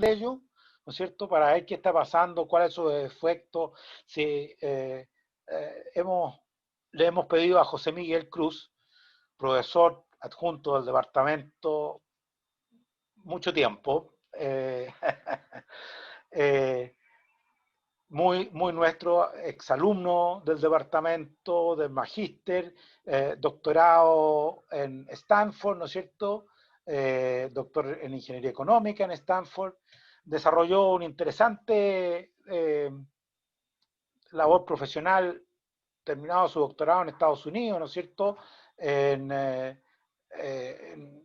de ello, ¿no es cierto?, para ver qué está pasando, cuál es su efecto. Si, le hemos pedido a José Miguel Cruz, profesor adjunto del departamento, mucho tiempo, eh, muy nuestro, exalumno del departamento, del magíster, doctorado en Stanford, ¿no es cierto? Doctor en Ingeniería Económica en Stanford, desarrolló un interesante labor profesional, terminado su doctorado en Estados Unidos, ¿no es cierto? En, en,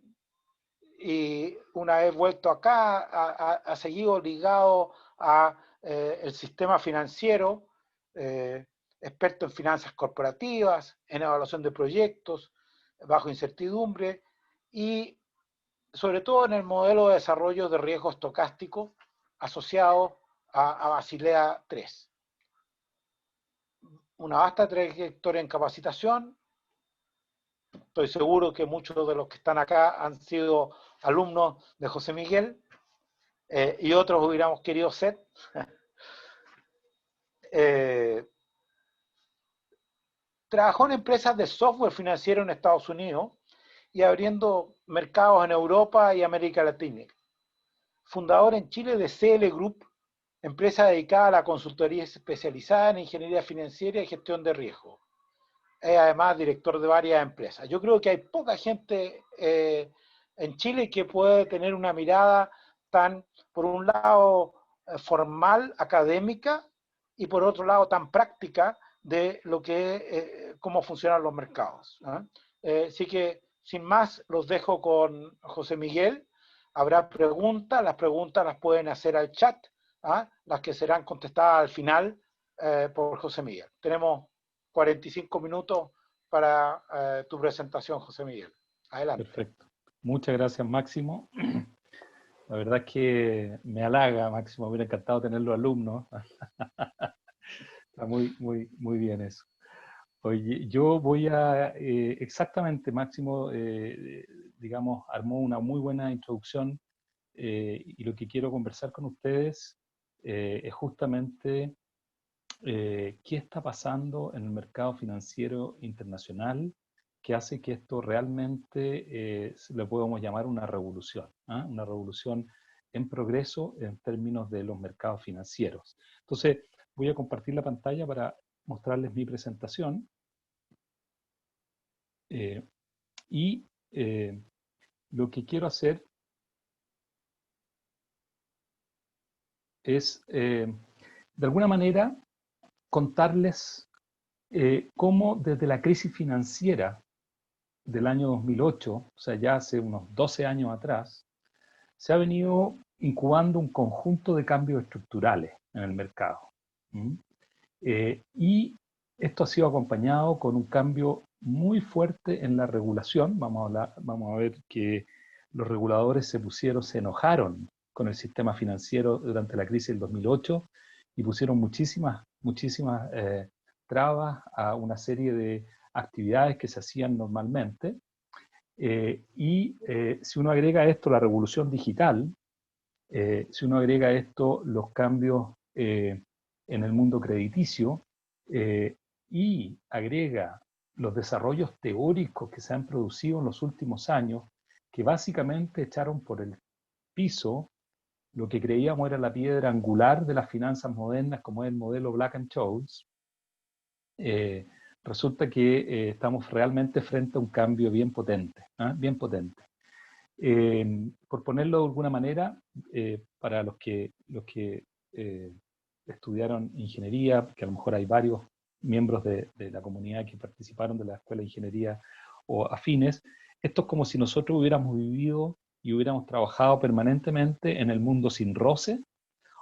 y una vez vuelto acá, ha seguido ligado a el sistema financiero, eh, experto en finanzas corporativas, en evaluación de proyectos bajo incertidumbre y sobre todo en el modelo de desarrollo de riesgo estocástico asociado a Basilea III. Una vasta trayectoria en capacitación. Estoy seguro que muchos de los que están acá han sido alumnos de José Miguel, y otros hubiéramos querido ser. Trabajó en empresas de software financiero en Estados Unidos y abriendo mercados en Europa y América Latina. Fundador en Chile de CL Group, empresa dedicada a la consultoría especializada en ingeniería financiera y gestión de riesgo. Es además director de varias empresas. Yo creo que hay poca gente en Chile que puede tener una mirada tan, por un lado, formal, académica, y por otro lado, tan práctica de lo que cómo funcionan los mercados. Así que, sin más, los dejo con José Miguel. Habrá preguntas, las preguntas las pueden hacer al chat, las que serán contestadas al final por José Miguel. Tenemos 45 minutos para tu presentación, José Miguel. Adelante. Perfecto. Muchas gracias, Máximo. La verdad es que me halaga, Máximo. Me hubiera encantado tener los alumnos. Está muy bien eso. Oye, yo voy a, exactamente, Máximo, digamos, armó una muy buena introducción, y lo que quiero conversar con ustedes es justamente qué está pasando en el mercado financiero internacional que hace que esto realmente le podemos llamar una revolución, ¿ah? Una revolución en progreso en términos de los mercados financieros. Entonces, voy a compartir la pantalla para mostrarles mi presentación. Y lo que quiero hacer es, de alguna manera, contarles cómo desde la crisis financiera del año 2008, o sea, ya hace unos 12 años atrás, se ha venido incubando un conjunto de cambios estructurales en el mercado. Y esto ha sido acompañado con un cambio muy fuerte en la regulación. Vamos a ver que los reguladores se enojaron con el sistema financiero durante la crisis del 2008 y pusieron muchísimas trabas a una serie de actividades que se hacían normalmente. Si uno agrega a esto la revolución digital, si uno agrega a esto los cambios en el mundo crediticio, y agrega los desarrollos teóricos que se han producido en los últimos años, que básicamente echaron por el piso lo que creíamos era la piedra angular de las finanzas modernas, como es el modelo Black-Scholes, resulta que estamos realmente frente a un cambio bien potente, bien potente. Por ponerlo de alguna manera, para los que estudiaron ingeniería, que a lo mejor hay varios miembros de la comunidad que participaron de la Escuela de Ingeniería o afines, esto es como si nosotros hubiéramos vivido y hubiéramos trabajado permanentemente en el mundo sin roce,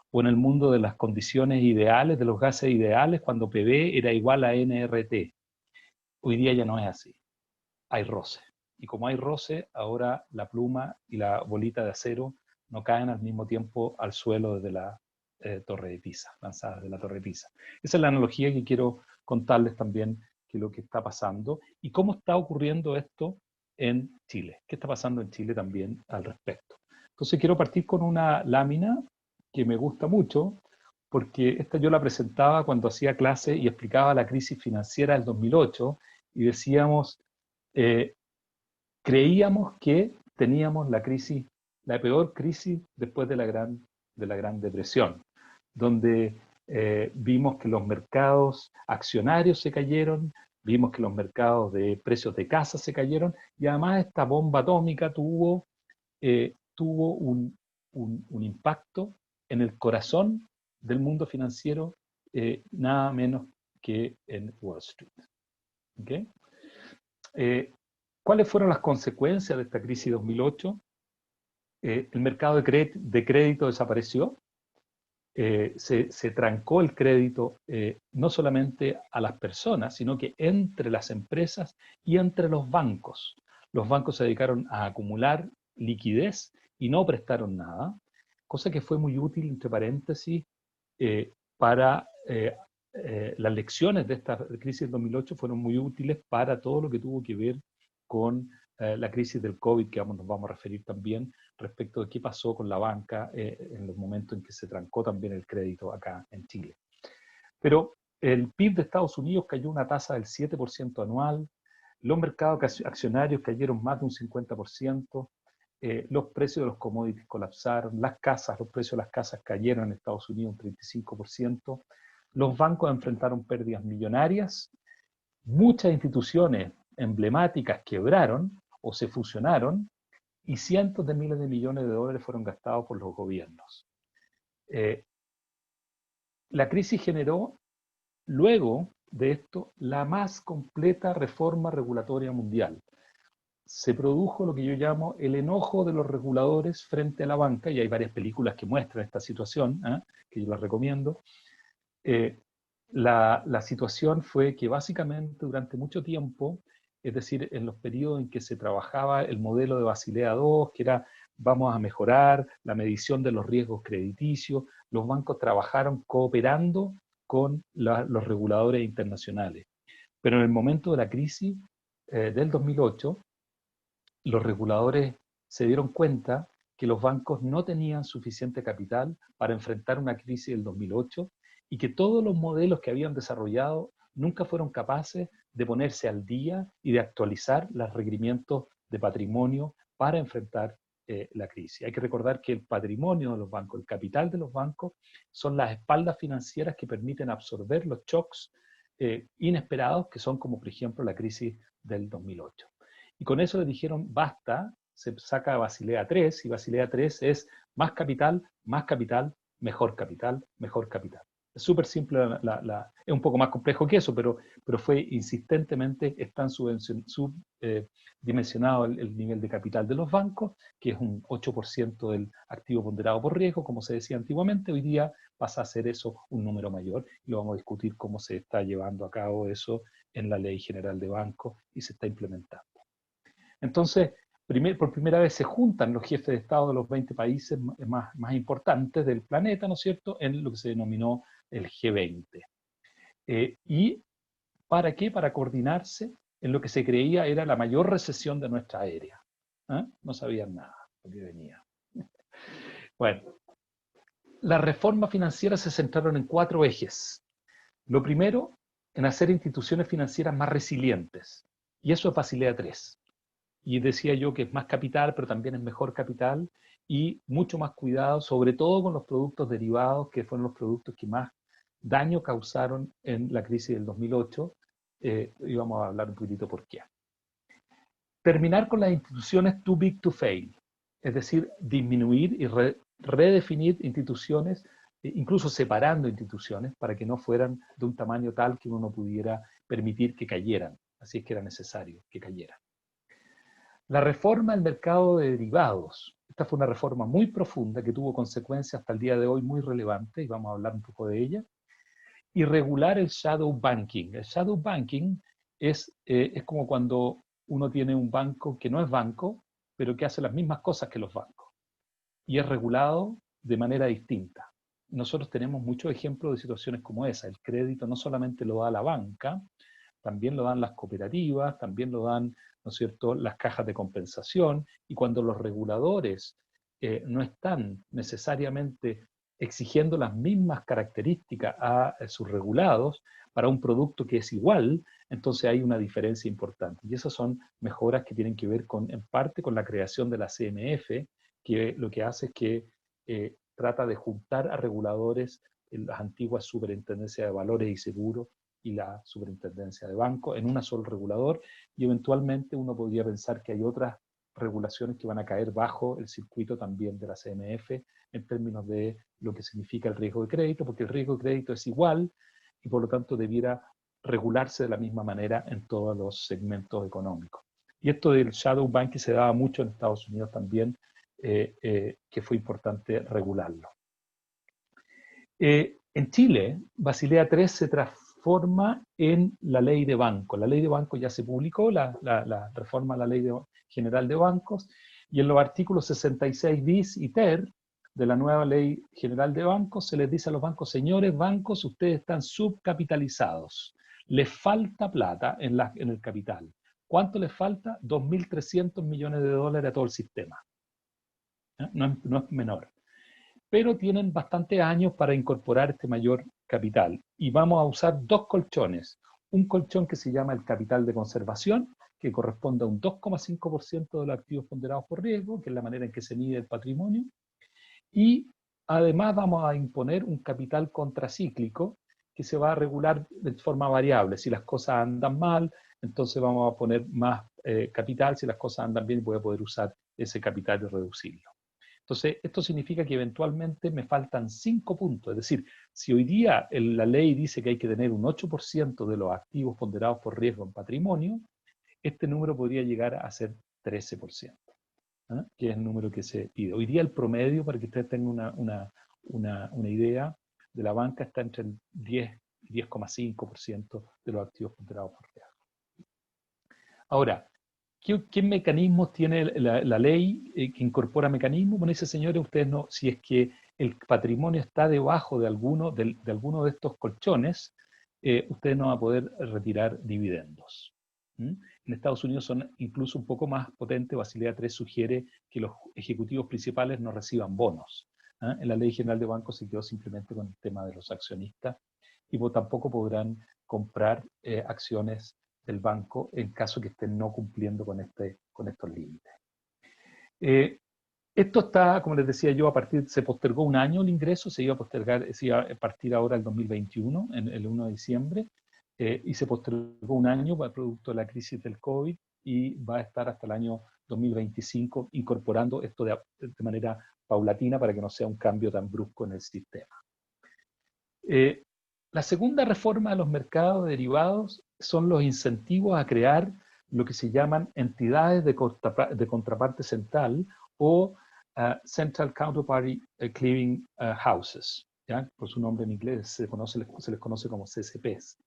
o en el mundo de las condiciones ideales, de los gases ideales, cuando PV era igual a nRT. Hoy día ya no es así, hay roce. Y como hay roce, ahora la pluma y la bolita de acero no caen al mismo tiempo al suelo desde la torre de Pisa, lanzadas de la torre de Pisa. Esa es la analogía que quiero contarles también, que lo que está pasando y cómo está ocurriendo esto en Chile. ¿Qué está pasando en Chile también al respecto? Entonces quiero partir con una lámina que me gusta mucho, porque esta yo la presentaba cuando hacía clase y explicaba la crisis financiera del 2008, y decíamos, eh, creíamos que teníamos la crisis, la peor crisis después de la Gran Depresión, donde vimos que los mercados accionarios se cayeron, vimos que los mercados de precios de casa se cayeron, y además esta bomba atómica tuvo un impacto en el corazón del mundo financiero, nada menos que en Wall Street. ¿Okay? ¿Cuáles fueron las consecuencias de esta crisis 2008? El mercado de crédito desapareció, se trancó el crédito no solamente a las personas, sino que entre las empresas y entre los bancos. Los bancos se dedicaron a acumular liquidez y no prestaron nada, cosa que fue muy útil, entre paréntesis, para las lecciones de esta crisis del 2008 fueron muy útiles para todo lo que tuvo que ver con la crisis del COVID, que nos vamos a referir también, respecto de qué pasó con la banca en los momentos en que se trancó también el crédito acá en Chile. Pero el PIB de Estados Unidos cayó una tasa del 7% anual, los mercados accionarios cayeron más de un 50%, los precios de los commodities colapsaron, los precios de las casas cayeron en Estados Unidos un 35%, los bancos enfrentaron pérdidas millonarias, muchas instituciones emblemáticas quebraron o se fusionaron, y cientos de miles de millones de dólares fueron gastados por los gobiernos. La crisis generó, luego de esto, la más completa reforma regulatoria mundial. Se produjo lo que yo llamo el enojo de los reguladores frente a la banca, y hay varias películas que muestran esta situación, que yo las recomiendo. La situación fue que básicamente durante mucho tiempo, es decir, en los periodos en que se trabajaba el modelo de Basilea II, que era vamos a mejorar la medición de los riesgos crediticios, los bancos trabajaron cooperando con los reguladores internacionales. Pero en el momento de la crisis del 2008, los reguladores se dieron cuenta que los bancos no tenían suficiente capital para enfrentar una crisis del 2008 y que todos los modelos que habían desarrollado nunca fueron capaces de ponerse al día y de actualizar los requerimientos de patrimonio para enfrentar la crisis. Hay que recordar que el patrimonio de los bancos, el capital de los bancos, son las espaldas financieras que permiten absorber los shocks inesperados, que son como por ejemplo la crisis del 2008. Y con eso le dijeron, basta, se saca Basilea III, y Basilea III es más capital, mejor capital, mejor capital. Es súper simple, es un poco más complejo que eso, pero fue insistentemente, están subdimensionado el nivel de capital de los bancos, que es un 8% del activo ponderado por riesgo, como se decía antiguamente. Hoy día pasa a ser eso un número mayor, y lo vamos a discutir cómo se está llevando a cabo eso en la Ley General de Bancos y se está implementando. Entonces, por primera vez se juntan los jefes de Estado de los 20 países más importantes del planeta, ¿no es cierto?, en lo que se denominó el G20. ¿Y para qué? Para coordinarse en lo que se creía era la mayor recesión de nuestra era. No sabían nada de lo que venía. Bueno, las reformas financieras se centraron en 4 ejes. Lo primero, en hacer instituciones financieras más resilientes. Y eso es Basilea III. Y decía yo que es más capital, pero también es mejor capital y mucho más cuidado, sobre todo con los productos derivados, que fueron los productos que más daño causaron en la crisis del 2008. Y vamos a hablar un poquitito por qué. Terminar con las instituciones too big to fail, es decir, disminuir y redefinir instituciones, incluso separando instituciones para que no fueran de un tamaño tal que uno no pudiera permitir que cayeran, así es que era necesario que cayeran. La reforma del mercado de derivados. Esta fue una reforma muy profunda que tuvo consecuencias hasta el día de hoy muy relevantes, y vamos a hablar un poco de ella. Y regular el shadow banking. El shadow banking es como cuando uno tiene un banco que no es banco, pero que hace las mismas cosas que los bancos. Y es regulado de manera distinta. Nosotros tenemos muchos ejemplos de situaciones como esa. El crédito no solamente lo da la banca, también lo dan las cooperativas, también lo dan, ¿no es cierto?, las cajas de compensación, y cuando los reguladores no están necesariamente exigiendo las mismas características a sus regulados para un producto que es igual, entonces hay una diferencia importante. Y esas son mejoras que tienen que ver en parte con la creación de la CMF, que lo que hace es que trata de juntar a reguladores en las antiguas superintendencias de valores y seguros y la superintendencia de banco en un solo regulador, y eventualmente uno podría pensar que hay otras regulaciones que van a caer bajo el circuito también de la CMF en términos de lo que significa el riesgo de crédito, porque el riesgo de crédito es igual y por lo tanto debiera regularse de la misma manera en todos los segmentos económicos. Y esto del shadow banking se daba mucho en Estados Unidos también, que fue importante regularlo. En Chile, Basilea III se transforma en la ley de banco. La ley de banco ya se publicó, la reforma a la ley general de bancos, y en los artículos 66 bis y ter de la nueva ley general de bancos se les dice a los bancos: señores bancos, ustedes están subcapitalizados, les falta plata en el capital. ¿Cuánto les falta? 2.300 millones de dólares a todo el sistema. No es menor. Pero tienen bastantes años para incorporar este mayor capital. Y vamos a usar dos colchones. Un colchón que se llama el capital de conservación, que corresponde a un 2,5% de los activos ponderados por riesgo, que es la manera en que se mide el patrimonio. Y además vamos a imponer un capital contracíclico que se va a regular de forma variable. Si las cosas andan mal, entonces vamos a poner más capital. Si las cosas andan bien, voy a poder usar ese capital y reducirlo. Entonces, esto significa que eventualmente me faltan 5 puntos. Es decir, si hoy día la ley dice que hay que tener un 8% de los activos ponderados por riesgo en patrimonio, este número podría llegar a ser 13%, que es el número que se pide. Hoy día el promedio, para que ustedes tengan una idea, de la banca está entre el 10 y 10,5% de los activos ponderados por riesgo. Ahora, ¿qué mecanismos tiene la ley que incorpora mecanismos? Bueno, dice, señores, ustedes no, si es que el patrimonio está debajo de alguno de estos colchones, ustedes no van a poder retirar dividendos. En Estados Unidos son incluso un poco más potentes. Basilea III sugiere que los ejecutivos principales no reciban bonos. En la ley general de bancos se quedó simplemente con el tema de los accionistas, y tampoco podrán comprar acciones del banco en caso que estén no cumpliendo con estos límites. Esto está, como les decía yo, se postergó un año el ingreso, se iba a partir ahora el 2021, el 1 de diciembre, y se postergó un año producto de la crisis del COVID, y va a estar hasta el año 2025 incorporando esto de manera paulatina para que no sea un cambio tan brusco en el sistema. La segunda reforma de los mercados de derivados son los incentivos a crear lo que se llaman entidades de contraparte central, o Central Counterparty Clearing Houses. ¿Ya? Por su nombre en inglés se les conoce como CCPs.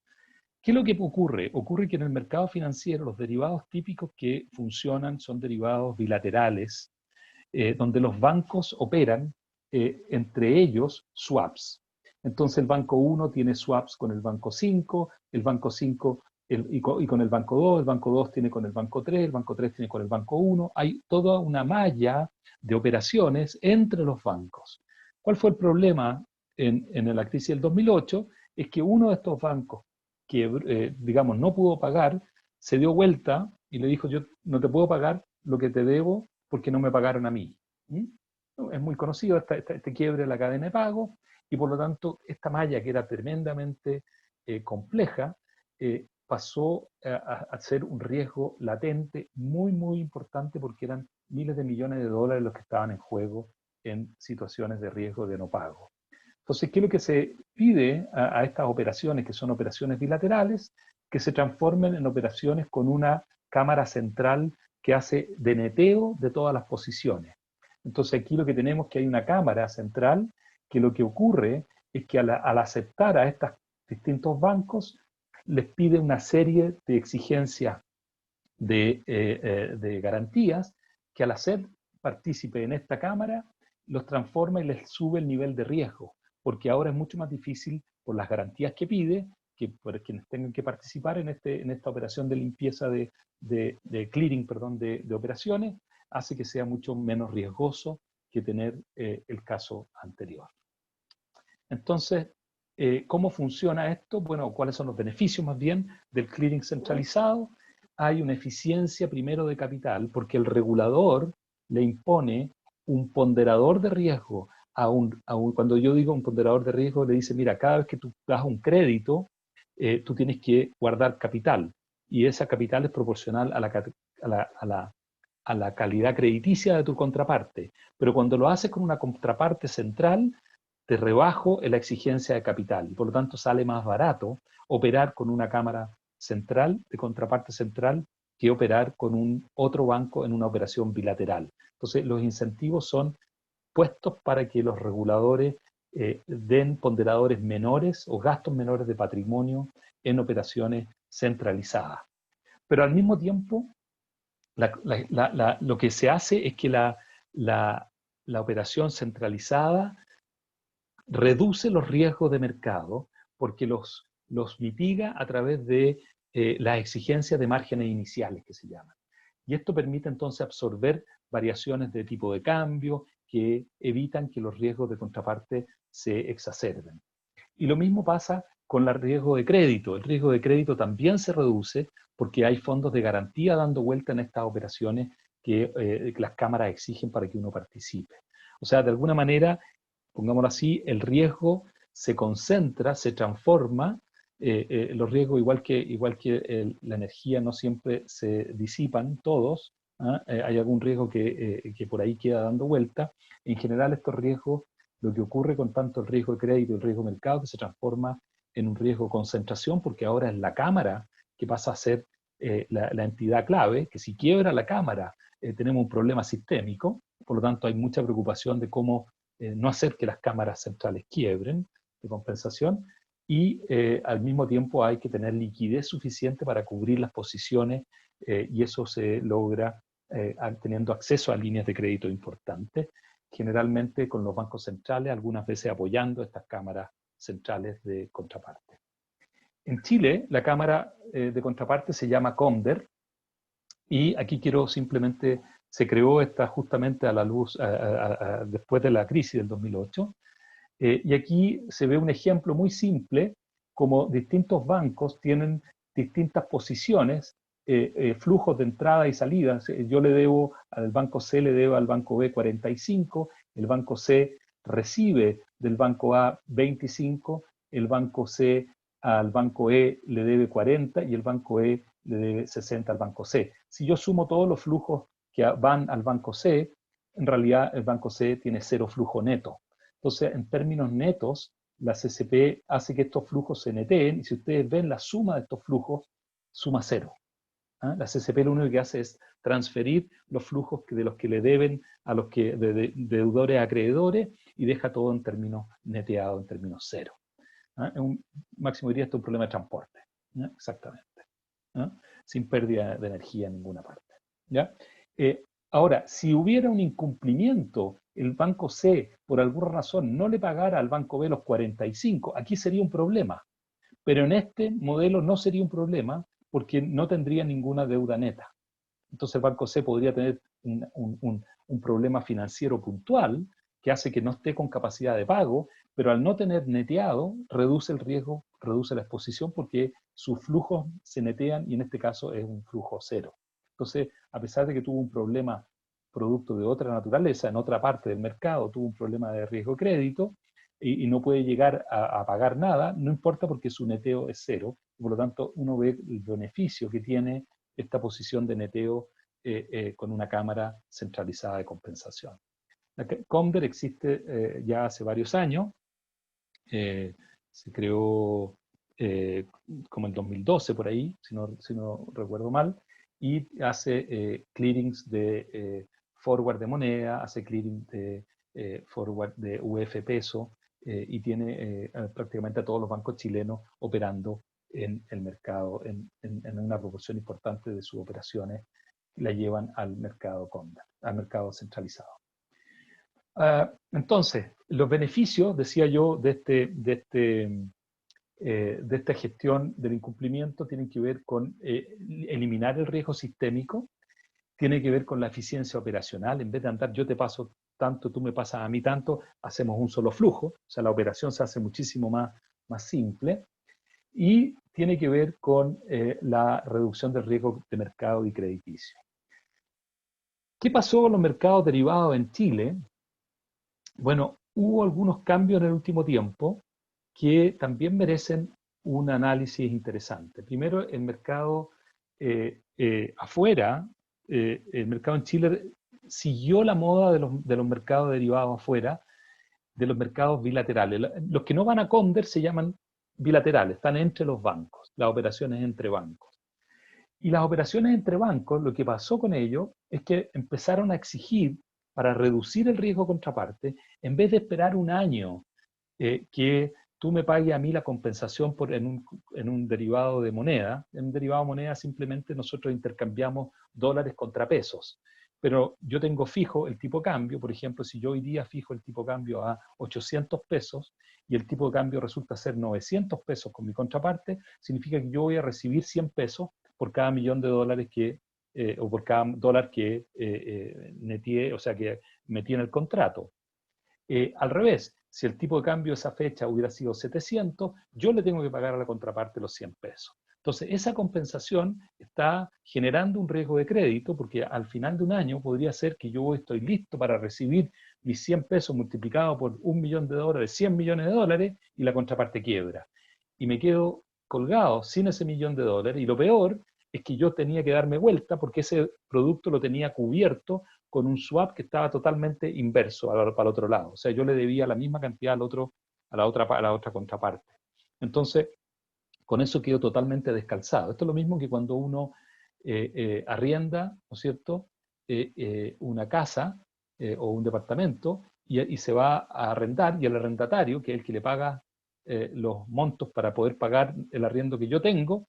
¿Qué es lo que ocurre? Ocurre que en el mercado financiero los derivados típicos que funcionan son derivados bilaterales, donde los bancos operan entre ellos swaps. Entonces el banco 1 tiene swaps con el banco 5, el banco 5 y con el banco 2 tiene con el banco 3, el banco 3 tiene con el banco 1. Hay toda una malla de operaciones entre los bancos. ¿Cuál fue el problema en la crisis del 2008? Es que uno de estos bancos que, digamos, no pudo pagar, se dio vuelta y le dijo: yo no te puedo pagar lo que te debo porque no me pagaron a mí. Es muy conocido este quiebre de la cadena de pago, y por lo tanto esta malla, que era tremendamente compleja, pasó a ser un riesgo latente muy, muy importante, porque eran miles de millones de dólares los que estaban en juego en situaciones de riesgo de no pago. Entonces, ¿qué es lo que se pide a estas operaciones, que son operaciones bilaterales? Que se transformen en operaciones con una cámara central que hace de neteo de todas las posiciones. Entonces aquí lo que tenemos es que hay una cámara central que lo que ocurre es que al aceptar a estos distintos bancos, les pide una serie de exigencias de garantías, que al hacer partícipe en esta cámara los transforma y les sube el nivel de riesgo, porque ahora es mucho más difícil, por las garantías que pide, que por quienes tengan que participar en esta operación de limpieza de clearing, de operaciones, hace que sea mucho menos riesgoso que tener el caso anterior. Entonces, ¿cómo funciona esto? Bueno, ¿cuáles son los beneficios más bien del clearing centralizado? Hay una eficiencia primero de capital, porque el regulador le impone un ponderador de riesgo cuando yo digo un ponderador de riesgo, le dice, mira, cada vez que tú das un crédito, tú tienes que guardar capital, y esa capital es proporcional a la calidad crediticia de tu contraparte. Pero cuando lo haces con una contraparte central, te rebajo en la exigencia de capital, y por lo tanto sale más barato operar con una cámara central, de contraparte central, que operar con un otro banco en una operación bilateral. Entonces, los incentivos son puestos para que los reguladores den ponderadores menores o gastos menores de patrimonio en operaciones centralizadas. Pero al mismo tiempo, lo que se hace es que la operación centralizada reduce los riesgos de mercado porque los mitiga a través de las exigencias de márgenes iniciales, que se llaman. Y esto permite entonces absorber variaciones de tipo de cambio que evitan que los riesgos de contraparte se exacerben. Y lo mismo pasa con el riesgo de crédito. El riesgo de crédito también se reduce porque hay fondos de garantía dando vuelta en estas operaciones que las cámaras exigen para que uno participe. O sea, de alguna manera, pongámoslo así, el riesgo se concentra, se transforma. Los riesgos, igual que la energía, no siempre se disipan todos. Hay algún riesgo que por ahí queda dando vuelta. En general, estos riesgos, lo que ocurre con tanto el riesgo de crédito y el riesgo de mercado, que se transforma en un riesgo de concentración, porque ahora es la cámara que pasa a ser la entidad clave, que si quiebra la cámara, tenemos un problema sistémico. Por lo tanto, hay mucha preocupación de cómo no hacer que las cámaras centrales quiebren de compensación, y al mismo tiempo hay que tener liquidez suficiente para cubrir las posiciones, y eso se logra teniendo acceso a líneas de crédito importantes, generalmente con los bancos centrales, algunas veces apoyando estas cámaras centrales de contraparte. En Chile, la cámara de contraparte se llama COMDER, y aquí quiero simplemente, se creó esta justamente a la luz, después de la crisis del 2008, y aquí se ve un ejemplo muy simple, como distintos bancos tienen distintas posiciones, flujos de entrada y salida. Yo le debo al banco C, le debo al banco B 45, el banco C recibe del banco A 25, el banco C al banco E le debe 40 y el banco E le debe 60 al banco C. Si yo sumo todos los flujos que van al banco C, en realidad el banco C tiene cero flujo neto. Entonces, en términos netos, la CCP hace que estos flujos se neteen, y si ustedes ven la suma de estos flujos, suma cero. La CCP lo único que hace es transferir los flujos de los que le deben a los que de deudores a acreedores, y deja todo en términos neteados, en términos cero. Máximo diría, esto es un problema de transporte. Exactamente. Sin pérdida de energía en ninguna parte. ¿Ya? Ahora, si hubiera un incumplimiento, el banco C, por alguna razón, no le pagara al banco B los 45, aquí sería un problema. Pero en este modelo no sería un problema porque no tendría ninguna deuda neta. Entonces el banco C podría tener un problema financiero puntual que hace que no esté con capacidad de pago, pero al no tener neteado, reduce el riesgo, reduce la exposición, porque sus flujos se netean y en este caso es un flujo cero. Entonces, a pesar de que tuvo un problema producto de otra naturaleza, en otra parte del mercado tuvo un problema de riesgo de crédito y no puede llegar a pagar nada, no importa porque su neteo es cero, por lo tanto uno ve el beneficio que tiene esta posición de neteo con una cámara centralizada de compensación. La COMDER existe ya hace varios años, se creó como en 2012 por ahí, si no recuerdo mal, y hace clearings de forward de moneda, hace clearing de forward de UF peso, y tiene prácticamente a todos los bancos chilenos operando en el mercado, en una proporción importante de sus operaciones la llevan al mercado COMDER, al mercado centralizado. Entonces, los beneficios, decía yo, de esta gestión del incumplimiento tienen que ver con eliminar el riesgo sistémico, tiene que ver con la eficiencia operacional. En vez de andar, yo te paso tanto, tú me pasas a mí tanto, hacemos un solo flujo, o sea, la operación se hace muchísimo más simple, y tiene que ver con la reducción del riesgo de mercado y crediticio. ¿Qué pasó con los mercados derivados en Chile? Bueno, hubo algunos cambios en el último tiempo que también merecen un análisis interesante. Primero, el mercado afuera, el mercado en Chile siguió la moda de los mercados derivados afuera, de los mercados bilaterales. Los que no van a Conder se llaman bilaterales, están entre los bancos, las operaciones entre bancos. Y las operaciones entre bancos, lo que pasó con ello es que empezaron a exigir, para reducir el riesgo contraparte, en vez de esperar un año que tú me pagues a mí la compensación en un derivado de moneda. En un derivado de moneda simplemente nosotros intercambiamos dólares contra pesos. Pero yo tengo fijo el tipo de cambio. Por ejemplo, si yo hoy día fijo el tipo de cambio a 800 pesos y el tipo de cambio resulta ser 900 pesos con mi contraparte, significa que yo voy a recibir 100 pesos por cada millón de dólares o por cada dólar que netié, o sea, que metí en el contrato. Al revés, si el tipo de cambio esa fecha hubiera sido 700, yo le tengo que pagar a la contraparte los 100 pesos. Entonces, esa compensación está generando un riesgo de crédito, porque al final de un año podría ser que yo estoy listo para recibir mis 100 pesos multiplicados por $1.000.000, 100 millones de dólares, y la contraparte quiebra. Y me quedo colgado sin ese $1.000.000, y lo peor es que yo tenía que darme vuelta porque ese producto lo tenía cubierto con un swap que estaba totalmente inverso para el otro lado. O sea, yo le debía la misma cantidad a la otra contraparte. Entonces, con eso quedo totalmente descalzado. Esto es lo mismo que cuando uno arrienda, ¿no es cierto?, una casa o un departamento y se va a arrendar, y el arrendatario, que es el que le paga los montos para poder pagar el arriendo que yo tengo,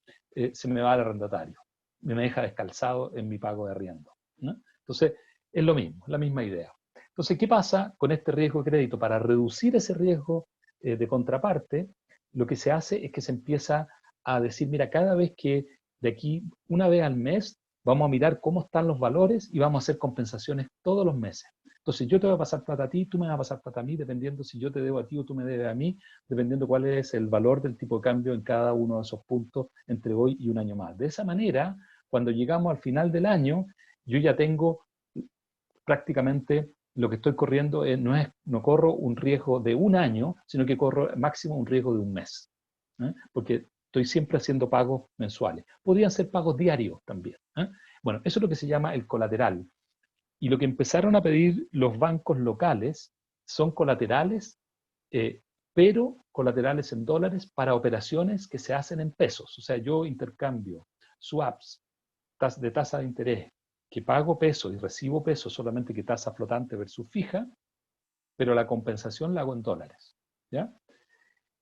se me va al arrendatario. Me deja descalzado en mi pago de arriendo, ¿no? Entonces, es lo mismo, la misma idea. Entonces, ¿qué pasa con este riesgo de crédito? Para reducir ese riesgo de contraparte, lo que se hace es que se empieza a decir, mira, cada vez que de aquí, una vez al mes, vamos a mirar cómo están los valores y vamos a hacer compensaciones todos los meses. Entonces, yo te voy a pasar plata a ti, tú me vas a pasar plata a mí, dependiendo si yo te debo a ti o tú me debes a mí, dependiendo cuál es el valor del tipo de cambio en cada uno de esos puntos entre hoy y un año más. De esa manera, cuando llegamos al final del año, yo ya tengo prácticamente lo que estoy corriendo no corro un riesgo de un año, sino que corro máximo un riesgo de un mes. Porque estoy siempre haciendo pagos mensuales. Podrían ser pagos diarios también. Bueno, eso es lo que se llama el colateral. Y lo que empezaron a pedir los bancos locales son colaterales, pero colaterales en dólares para operaciones que se hacen en pesos. O sea, yo intercambio swaps de tasa de interés, que pago pesos y recibo pesos, solamente que tasa flotante versus fija, pero la compensación la hago en dólares. ¿Ya?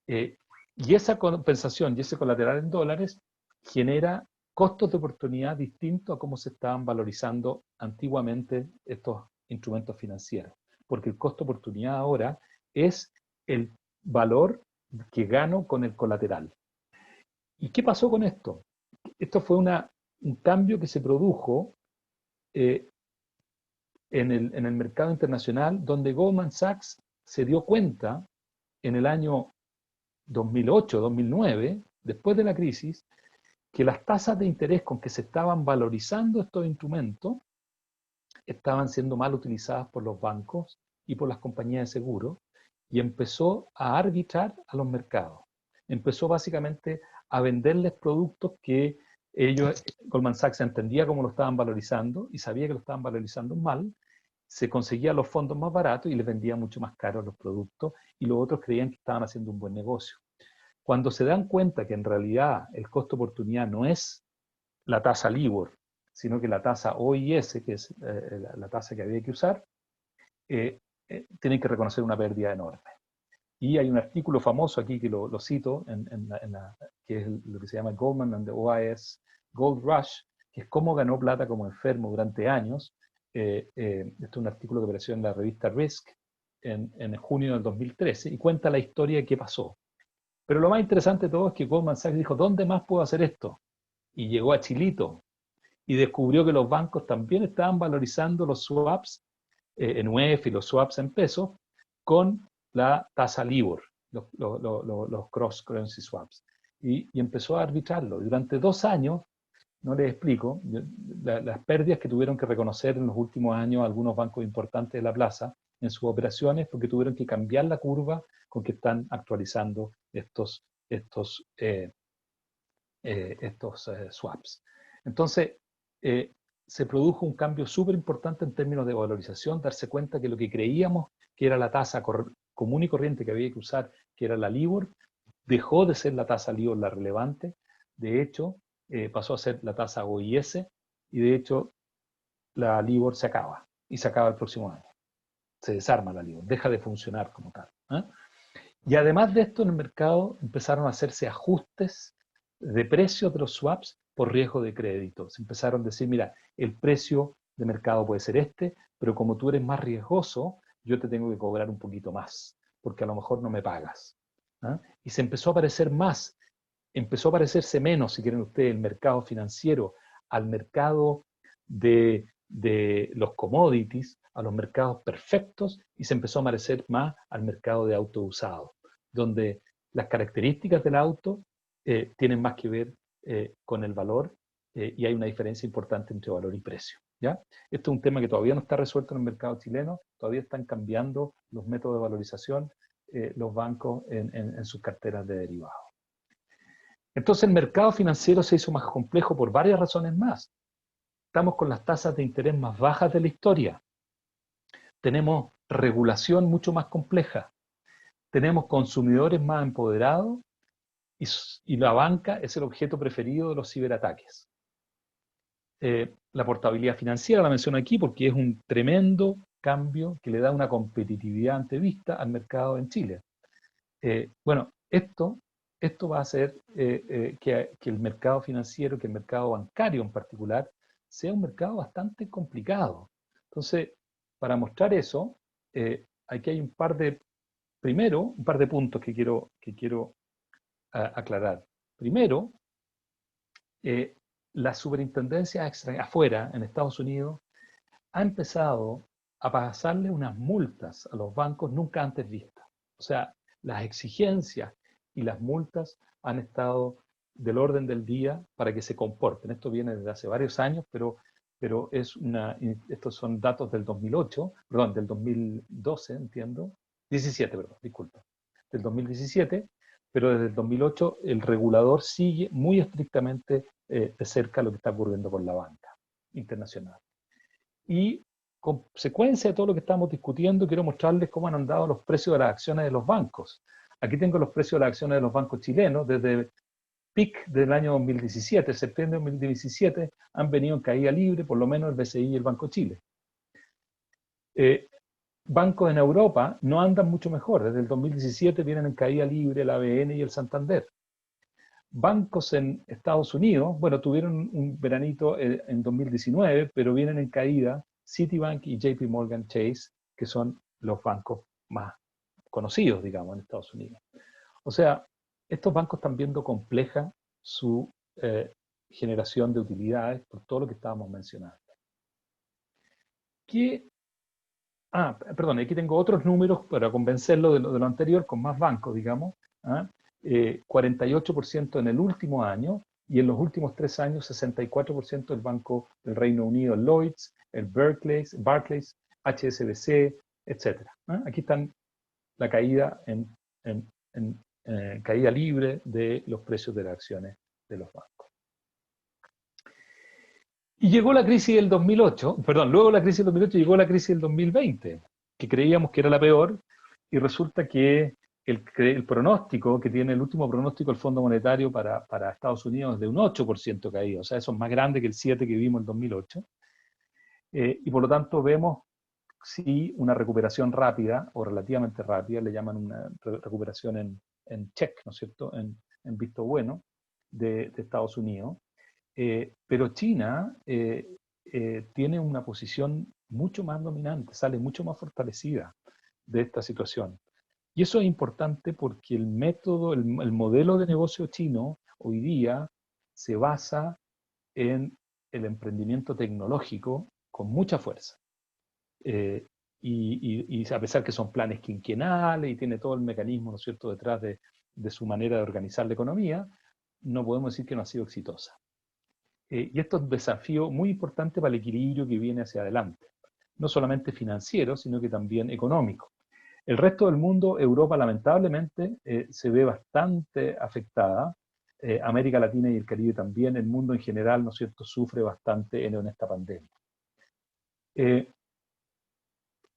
Y esa compensación y ese colateral en dólares genera costos de oportunidad distintos a cómo se estaban valorizando antiguamente estos instrumentos financieros. Porque el costo de oportunidad ahora es el valor que gano con el colateral. ¿Y qué pasó con esto? Esto fue un cambio que se produjo en el mercado internacional, donde Goldman Sachs se dio cuenta en el año 2008, 2009, después de la crisis, que las tasas de interés con que se estaban valorizando estos instrumentos estaban siendo mal utilizadas por los bancos y por las compañías de seguros, y empezó a arbitrar a los mercados. Empezó básicamente a venderles productos que Goldman Sachs entendía cómo lo estaban valorizando y sabía que lo estaban valorizando mal, se conseguía los fondos más baratos y les vendía mucho más caros los productos, y los otros creían que estaban haciendo un buen negocio. Cuando se dan cuenta que en realidad el costo de oportunidad no es la tasa LIBOR, sino que la tasa OIS, que es la tasa que había que usar, tienen que reconocer una pérdida enorme. Y hay un artículo famoso aquí que lo cito, que es lo que se llama Goldman and the OIS Gold Rush, que es cómo ganó plata como enfermo durante años. Este es un artículo que apareció en la revista Risk en junio del 2013 y cuenta la historia de qué pasó. Pero lo más interesante de todo es que Goldman Sachs dijo, ¿dónde más puedo hacer esto? Y llegó a Chilito y descubrió que los bancos también estaban valorizando los swaps en UEF y los swaps en pesos, con la tasa LIBOR, los cross currency swaps. Y empezó a arbitrarlo. Durante 2 años, no les explico, las pérdidas que tuvieron que reconocer en los últimos años algunos bancos importantes de la plaza en sus operaciones, porque tuvieron que cambiar la curva con que están actualizando estos swaps. Entonces, se produjo un cambio súper importante en términos de valorización, darse cuenta que lo que creíamos que era la tasa común y corriente que había que usar, que era la LIBOR, dejó de ser la tasa LIBOR la relevante, de hecho, pasó a ser la tasa OIS, y de hecho, la LIBOR se acaba, y se acaba el próximo año. Se desarma la LIBOR, deja de funcionar como tal. Y además de esto, en el mercado empezaron a hacerse ajustes de precios de los swaps por riesgo de crédito. Se empezaron a decir, mira, el precio de mercado puede ser este, pero como tú eres más riesgoso, yo te tengo que cobrar un poquito más, porque a lo mejor no me pagas. Y se empezó a parecer más, empezó a parecerse menos, si quieren ustedes, el mercado financiero al mercado de los commodities, a los mercados perfectos, y se empezó a parecer más al mercado de auto usado, donde las características del auto tienen más que ver con el valor, y hay una diferencia importante entre valor y precio. ¿Ya? Esto es un tema que todavía no está resuelto en el mercado chileno, todavía están cambiando los métodos de valorización los bancos en sus carteras de derivados. Entonces el mercado financiero se hizo más complejo por varias razones más. Estamos con las tasas de interés más bajas de la historia. Tenemos regulación mucho más compleja. Tenemos consumidores más empoderados y la banca es el objeto preferido de los ciberataques. La portabilidad financiera la menciono aquí porque es un tremendo cambio que le da una competitividad antevista al mercado en Chile. Bueno, esto va a hacer que el mercado financiero, que el mercado bancario en particular, sea un mercado bastante complicado. Entonces, para mostrar eso, aquí hay un par de puntos que quiero aclarar. Primero, la superintendencia afuera, en Estados Unidos, ha empezado a pasarle unas multas a los bancos nunca antes vistas. O sea, las exigencias y las multas han estado del orden del día para que se comporten. Esto viene desde hace varios años, pero estos son datos del 2008, perdón, del 2012, entiendo. 17, perdón, disculpa. Del 2017, pero desde el 2008 el regulador sigue muy estrictamente de cerca lo que está ocurriendo con la banca internacional. Y consecuencia de todo lo que estamos discutiendo, quiero mostrarles cómo han andado los precios de las acciones de los bancos. Aquí tengo los precios de las acciones de los bancos chilenos desde PIC del año 2017, septiembre de 2017, han venido en caída libre, por lo menos el BCI y el Banco Chile. Bancos en Europa no andan mucho mejor, desde el 2017 vienen en caída libre el ABN y el Santander. Bancos en Estados Unidos, bueno, tuvieron un veranito en 2019, pero vienen en caída Citibank y JP Morgan Chase, que son los bancos más conocidos, digamos, en Estados Unidos. O sea, estos bancos están viendo compleja su generación de utilidades por todo lo que estábamos mencionando. Perdón, aquí tengo otros números para convencerlo de lo anterior con más bancos, digamos. 48% en el último año y en los últimos 3 años 64% del Banco del Reino Unido, el Lloyds, el Barclays, HSBC, etc. Aquí están la caída caída libre de los precios de las acciones de los bancos. Y llegó la crisis del 2008, perdón, luego la crisis del 2008 llegó la crisis del 2020, que creíamos que era la peor, y resulta que el pronóstico que tiene, el último pronóstico del Fondo Monetario para Estados Unidos es de un 8% caído, o sea, eso es más grande que el 7% que vimos en 2008, y por lo tanto vemos sí una recuperación rápida, o relativamente rápida, le llaman una recuperación en check, ¿no es cierto?, en visto bueno de Estados Unidos. Pero China tiene una posición mucho más dominante, sale mucho más fortalecida de esta situación. Y eso es importante porque el método, el modelo de negocio chino hoy día se basa en el emprendimiento tecnológico con mucha fuerza. y a pesar que son planes quinquenales y tiene todo el mecanismo, ¿no es cierto?, detrás de su manera de organizar la economía, no podemos decir que no ha sido exitosa. Y esto es un desafío muy importante para el equilibrio que viene hacia adelante, no solamente financiero, sino que también económico. El resto del mundo, Europa lamentablemente, se ve bastante afectada, América Latina y el Caribe también, el mundo en general, ¿no es cierto?, sufre bastante en esta pandemia.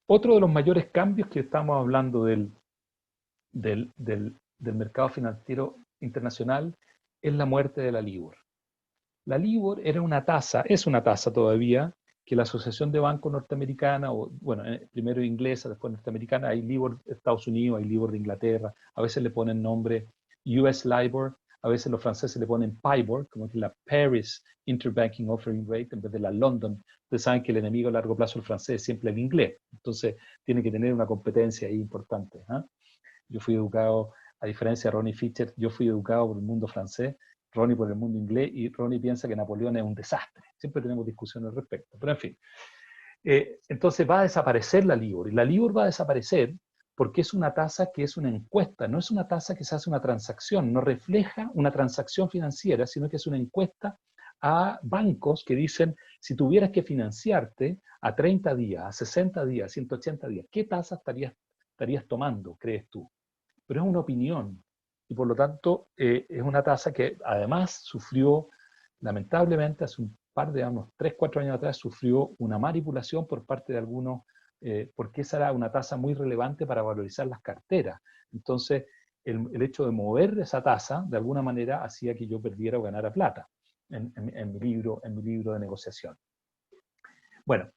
Otro de los mayores cambios que estamos hablando del mercado financiero internacional es la muerte de la LIBOR. La LIBOR era una tasa, es una tasa todavía, que la Asociación de Bancos Norteamericana, o bueno, primero inglesa, después norteamericana, hay LIBOR de Estados Unidos, hay LIBOR de Inglaterra, a veces le ponen nombre US LIBOR, a veces los franceses le ponen PIBOR, como que la Paris Interbanking Offering Rate, en vez de la London. Ustedes saben que el enemigo a largo plazo del francés es siempre el inglés, entonces tiene que tener una competencia ahí importante. Yo fui educado, a diferencia de Ronnie Fischer, yo fui educado por el mundo francés, Ronnie por el mundo inglés, y Ronnie piensa que Napoleón es un desastre. Siempre tenemos discusiones al respecto, pero en fin. Entonces va a desaparecer la LIBOR, y la LIBOR va a desaparecer porque es una tasa que es una encuesta, no es una tasa que se hace una transacción, no refleja una transacción financiera, sino que es una encuesta a bancos que dicen, si tuvieras que financiarte a 30 días, a 60 días, a 180 días, ¿qué tasa estarías tomando, crees tú? Pero es una opinión, y por lo tanto es una tasa que además sufrió, lamentablemente, hace un par de años, 3, 4 años atrás, sufrió una manipulación por parte de algunos, porque esa era una tasa muy relevante para valorizar las carteras. Entonces, el hecho de mover esa tasa, de alguna manera, hacía que yo perdiera o ganara plata en mi libro de negociación. Bueno,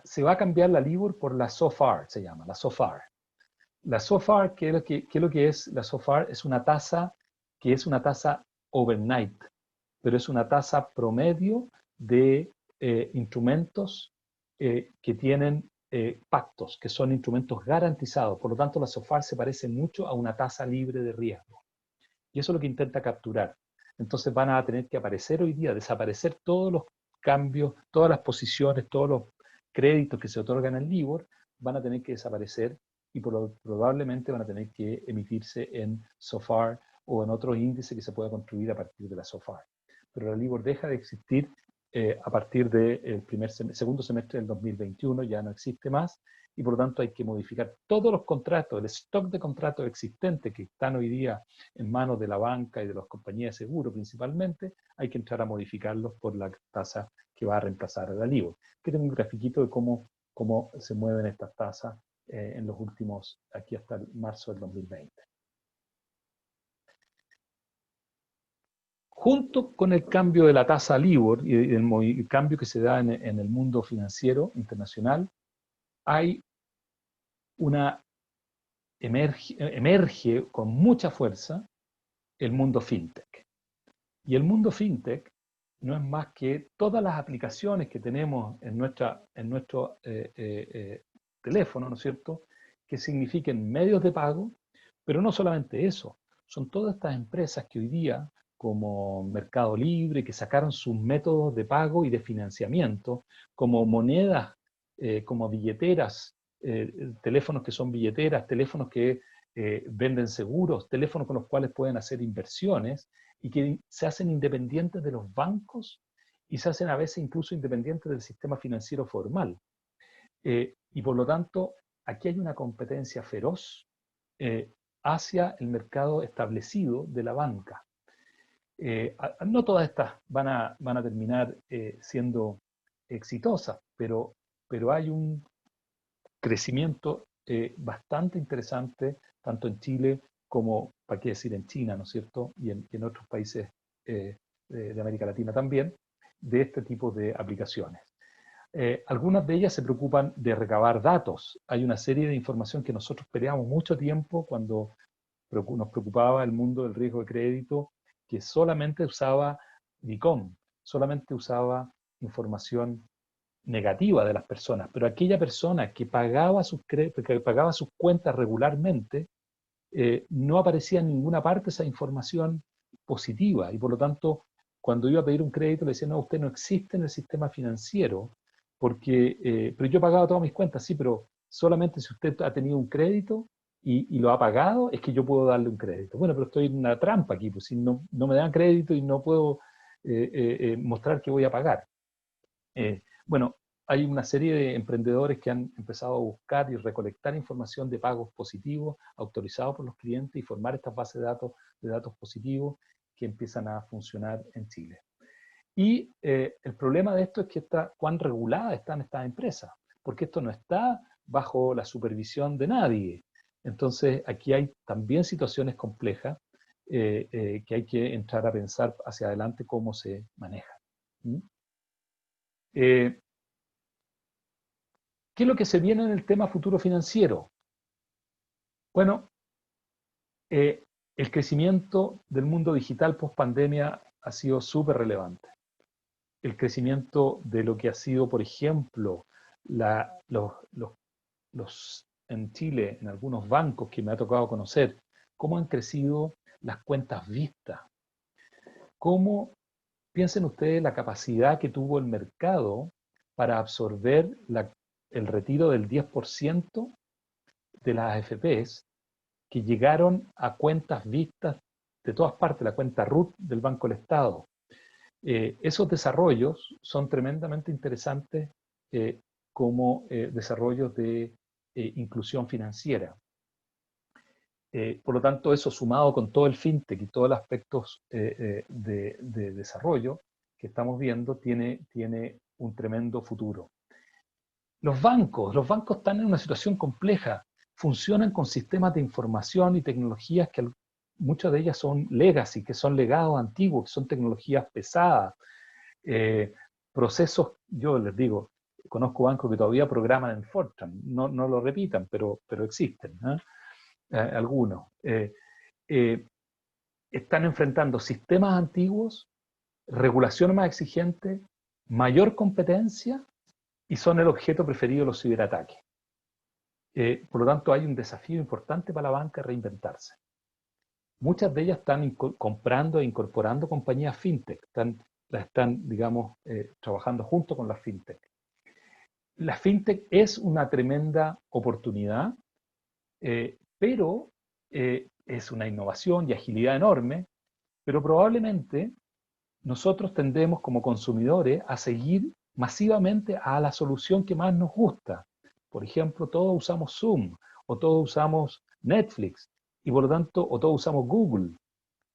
se va a cambiar la LIBOR por la SOFR, se llama, la SOFR. La SOFR, ¿qué es lo que es? La SOFR es una tasa que es una tasa overnight, pero es una tasa promedio de instrumentos que tienen pactos, que son instrumentos garantizados. Por lo tanto, la SOFR se parece mucho a una tasa libre de riesgo. Y eso es lo que intenta capturar. Entonces van a tener que aparecer hoy día, desaparecer todos los cambios, todas las posiciones, todos los créditos que se otorgan en LIBOR, van a tener que desaparecer y probablemente van a tener que emitirse en SOFR o en otro índice que se pueda construir a partir de la SOFR. Pero la LIBOR deja de existir a partir del segundo semestre del 2021, ya no existe más, y por lo tanto hay que modificar todos los contratos, el stock de contratos existentes que están hoy día en manos de la banca y de las compañías de seguro principalmente, hay que entrar a modificarlos por la tasa que va a reemplazar a la LIBOR. Aquí tengo un grafiquito de cómo se mueven estas tasas en los últimos, aquí hasta el marzo del 2020. Junto con el cambio de la tasa LIBOR y el cambio que se da en el mundo financiero internacional, hay emerge con mucha fuerza el mundo fintech. Y el mundo fintech no es más que todas las aplicaciones que tenemos en nuestro teléfono, ¿no es cierto?, que signifiquen medios de pago, pero no solamente eso, son todas estas empresas que hoy día, como Mercado Libre, que sacaron sus métodos de pago y de financiamiento, como monedas, como billeteras, teléfonos que son billeteras, teléfonos que venden seguros, teléfonos con los cuales pueden hacer inversiones y que se hacen independientes de los bancos y se hacen a veces incluso independientes del sistema financiero formal. Y por lo tanto, aquí hay una competencia feroz hacia el mercado establecido de la banca. No todas estas van a terminar siendo exitosas, pero hay un crecimiento bastante interesante, tanto en Chile como, para qué decir, en China, ¿no es cierto? Y en otros países de América Latina también, de este tipo de aplicaciones. Algunas de ellas se preocupan de recabar datos. Hay una serie de información que nosotros peleamos mucho tiempo cuando nos preocupaba el mundo del riesgo de crédito, que solamente usaba DICOM, solamente usaba información negativa de las personas, pero aquella persona que pagaba sus cuentas regularmente, no aparecía en ninguna parte esa información positiva, y por lo tanto, cuando iba a pedir un crédito le decían, no, usted no existe en el sistema financiero, porque, pero yo pagaba todas mis cuentas, sí, pero solamente si usted ha tenido un crédito y lo ha pagado, es que yo puedo darle un crédito. Bueno, pero estoy en una trampa aquí, pues si no me dan crédito y no puedo mostrar que voy a pagar. Bueno, hay una serie de emprendedores que han empezado a buscar y recolectar información de pagos positivos autorizados por los clientes y formar estas bases de datos positivos que empiezan a funcionar en Chile. Y el problema de esto es que cuán reguladas están estas empresas, porque esto no está bajo la supervisión de nadie. Entonces, aquí hay también situaciones complejas que hay que entrar a pensar hacia adelante cómo se manejan. ¿Qué es lo que se viene en el tema futuro financiero? Bueno, el crecimiento del mundo digital post pandemia ha sido súper relevante. El crecimiento de lo que ha sido, por ejemplo, en Chile, en algunos bancos que me ha tocado conocer, cómo han crecido las cuentas vistas. Cómo, piensen ustedes, la capacidad que tuvo el mercado para absorber el retiro del 10% de las AFPs que llegaron a cuentas vistas de todas partes, la cuenta RUT del Banco del Estado. Esos desarrollos son tremendamente interesantes como desarrollos de inclusión financiera. Por lo tanto, eso sumado con todo el fintech y todos los aspectos de desarrollo que estamos viendo, tiene un tremendo futuro. Los bancos están en una situación compleja. Funcionan con sistemas de información y tecnologías que muchas de ellas son legacy, que son legados antiguos, que son tecnologías pesadas. Procesos, yo les digo, conozco bancos que todavía programan en Fortran, no lo repitan, pero existen, algunos. Están enfrentando sistemas antiguos, regulación más exigente, mayor competencia, y son el objeto preferido de los ciberataques. Por lo tanto, hay un desafío importante para la banca reinventarse. Muchas de ellas están comprando e incorporando compañías fintech, están, digamos, trabajando junto con las fintech. La fintech es una tremenda oportunidad, pero es una innovación y agilidad enorme, pero probablemente nosotros tendemos como consumidores a seguir masivamente a la solución que más nos gusta. Por ejemplo, todos usamos Zoom, o todos usamos Netflix, y por lo tanto, o todos usamos Google.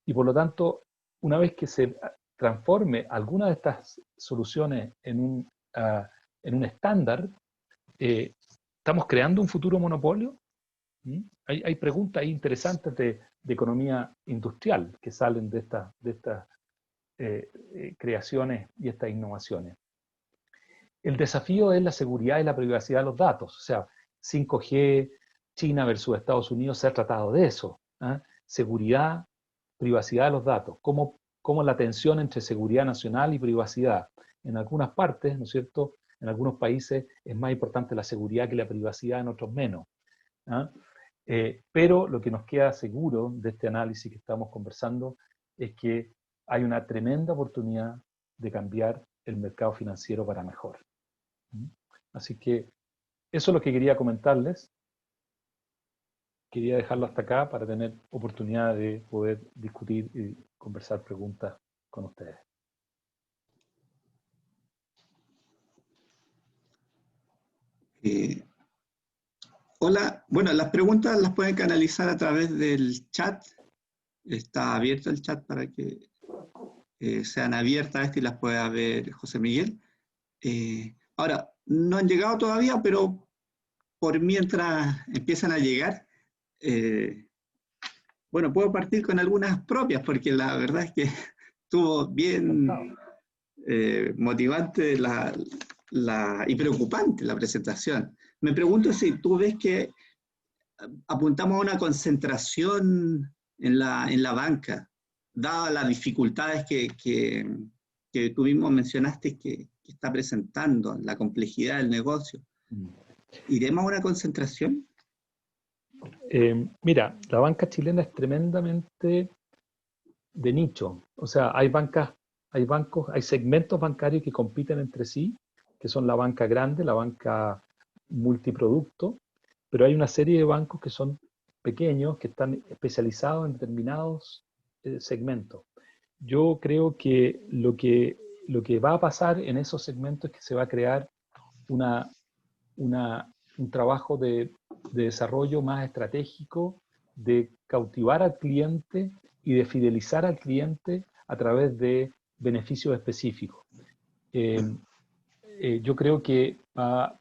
Y por lo tanto, una vez que se transforme alguna de estas soluciones en un estándar, ¿estamos creando un futuro monopolio? Hay preguntas ahí interesantes de economía industrial que salen de estas creaciones y estas innovaciones. El desafío es la seguridad y la privacidad de los datos. O sea, 5G, China versus Estados Unidos, se ha tratado de eso. Seguridad, privacidad de los datos. ¿Cómo la tensión entre seguridad nacional y privacidad? En algunas partes, ¿no es cierto?, en algunos países es más importante la seguridad que la privacidad, en otros menos. Pero lo que nos queda seguro de este análisis que estamos conversando es que hay una tremenda oportunidad de cambiar el mercado financiero para mejor. Así que eso es lo que quería comentarles. Quería dejarlo hasta acá para tener oportunidad de poder discutir y conversar preguntas con ustedes. Hola, bueno, las preguntas las pueden canalizar a través del chat. Está abierto el chat para que sean abiertas y las pueda ver José Miguel. Ahora, no han llegado todavía, pero por mientras empiezan a llegar, bueno, puedo partir con algunas propias, porque la verdad es que estuvo bien motivante y preocupante la presentación. Me pregunto si tú ves que apuntamos a una concentración en la banca, dadas las dificultades que tú mismo mencionaste que está presentando, la complejidad del negocio. ¿Iremos a una concentración? Mira, la banca chilena es tremendamente de nicho. O sea, hay bancos, hay segmentos bancarios que compiten entre sí, que son la banca grande, la banca multiproducto, pero hay una serie de bancos que son pequeños, que están especializados en determinados segmentos. Yo creo que lo que va a pasar en esos segmentos es que se va a crear un trabajo de desarrollo más estratégico, de cautivar al cliente y de fidelizar al cliente a través de beneficios específicos. Yo creo que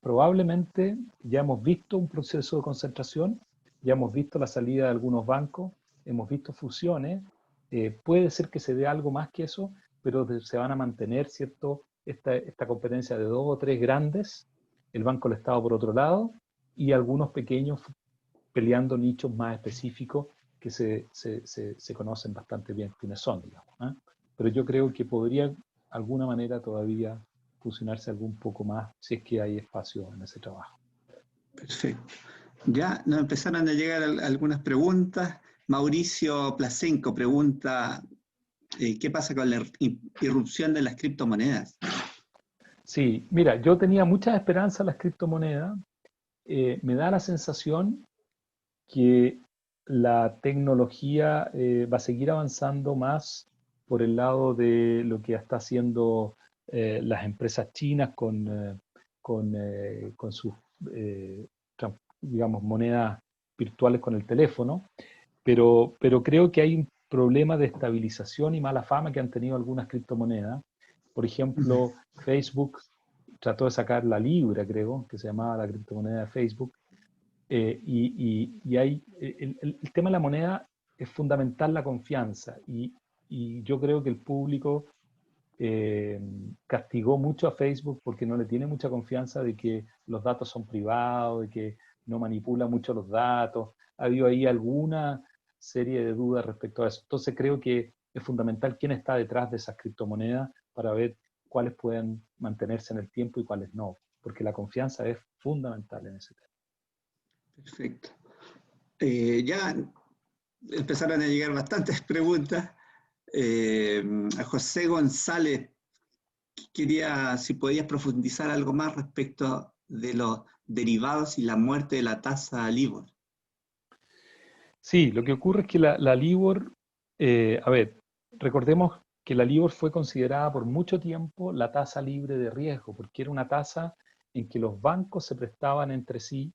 probablemente ya hemos visto un proceso de concentración, ya hemos visto la salida de algunos bancos, hemos visto fusiones, puede ser que se dé algo más que eso, pero se van a mantener, ¿cierto?, esta competencia de 2 o 3 grandes, el Banco del Estado por otro lado, y algunos pequeños peleando nichos más específicos que se conocen bastante bien quiénes son, digamos, ¿eh? Pero yo creo que podría, de alguna manera, todavía fusionarse algún poco más, si es que hay espacio en ese trabajo. Perfecto. Ya nos empezaron a llegar algunas preguntas. Mauricio Plasenco pregunta, ¿qué pasa con la irrupción de las criptomonedas? Sí, mira, yo tenía mucha esperanza en las criptomonedas. Me da la sensación que la tecnología va a seguir avanzando más por el lado de lo que está haciendo las empresas chinas con sus, digamos, monedas virtuales con el teléfono, pero creo que hay un problema de estabilización y mala fama que han tenido algunas criptomonedas. Por ejemplo, Facebook trató de sacar la Libra, creo, que se llamaba la criptomoneda de Facebook, y hay, el tema de la moneda es fundamental la confianza, y yo creo que el público castigó mucho a Facebook porque no le tiene mucha confianza de que los datos son privados, de que no manipula mucho los datos. Ha habido ahí alguna serie de dudas respecto a eso. Entonces creo que es fundamental quién está detrás de esas criptomonedas para ver cuáles pueden mantenerse en el tiempo y cuáles no, porque la confianza es fundamental en ese tema. Perfecto. Ya empezaron a llegar bastantes preguntas. A José González quería si podías profundizar algo más respecto de los derivados y la muerte de la tasa LIBOR. Sí, lo que ocurre es que la LIBOR, a ver, recordemos que la LIBOR fue considerada por mucho tiempo la tasa libre de riesgo, porque era una tasa en que los bancos se prestaban entre sí,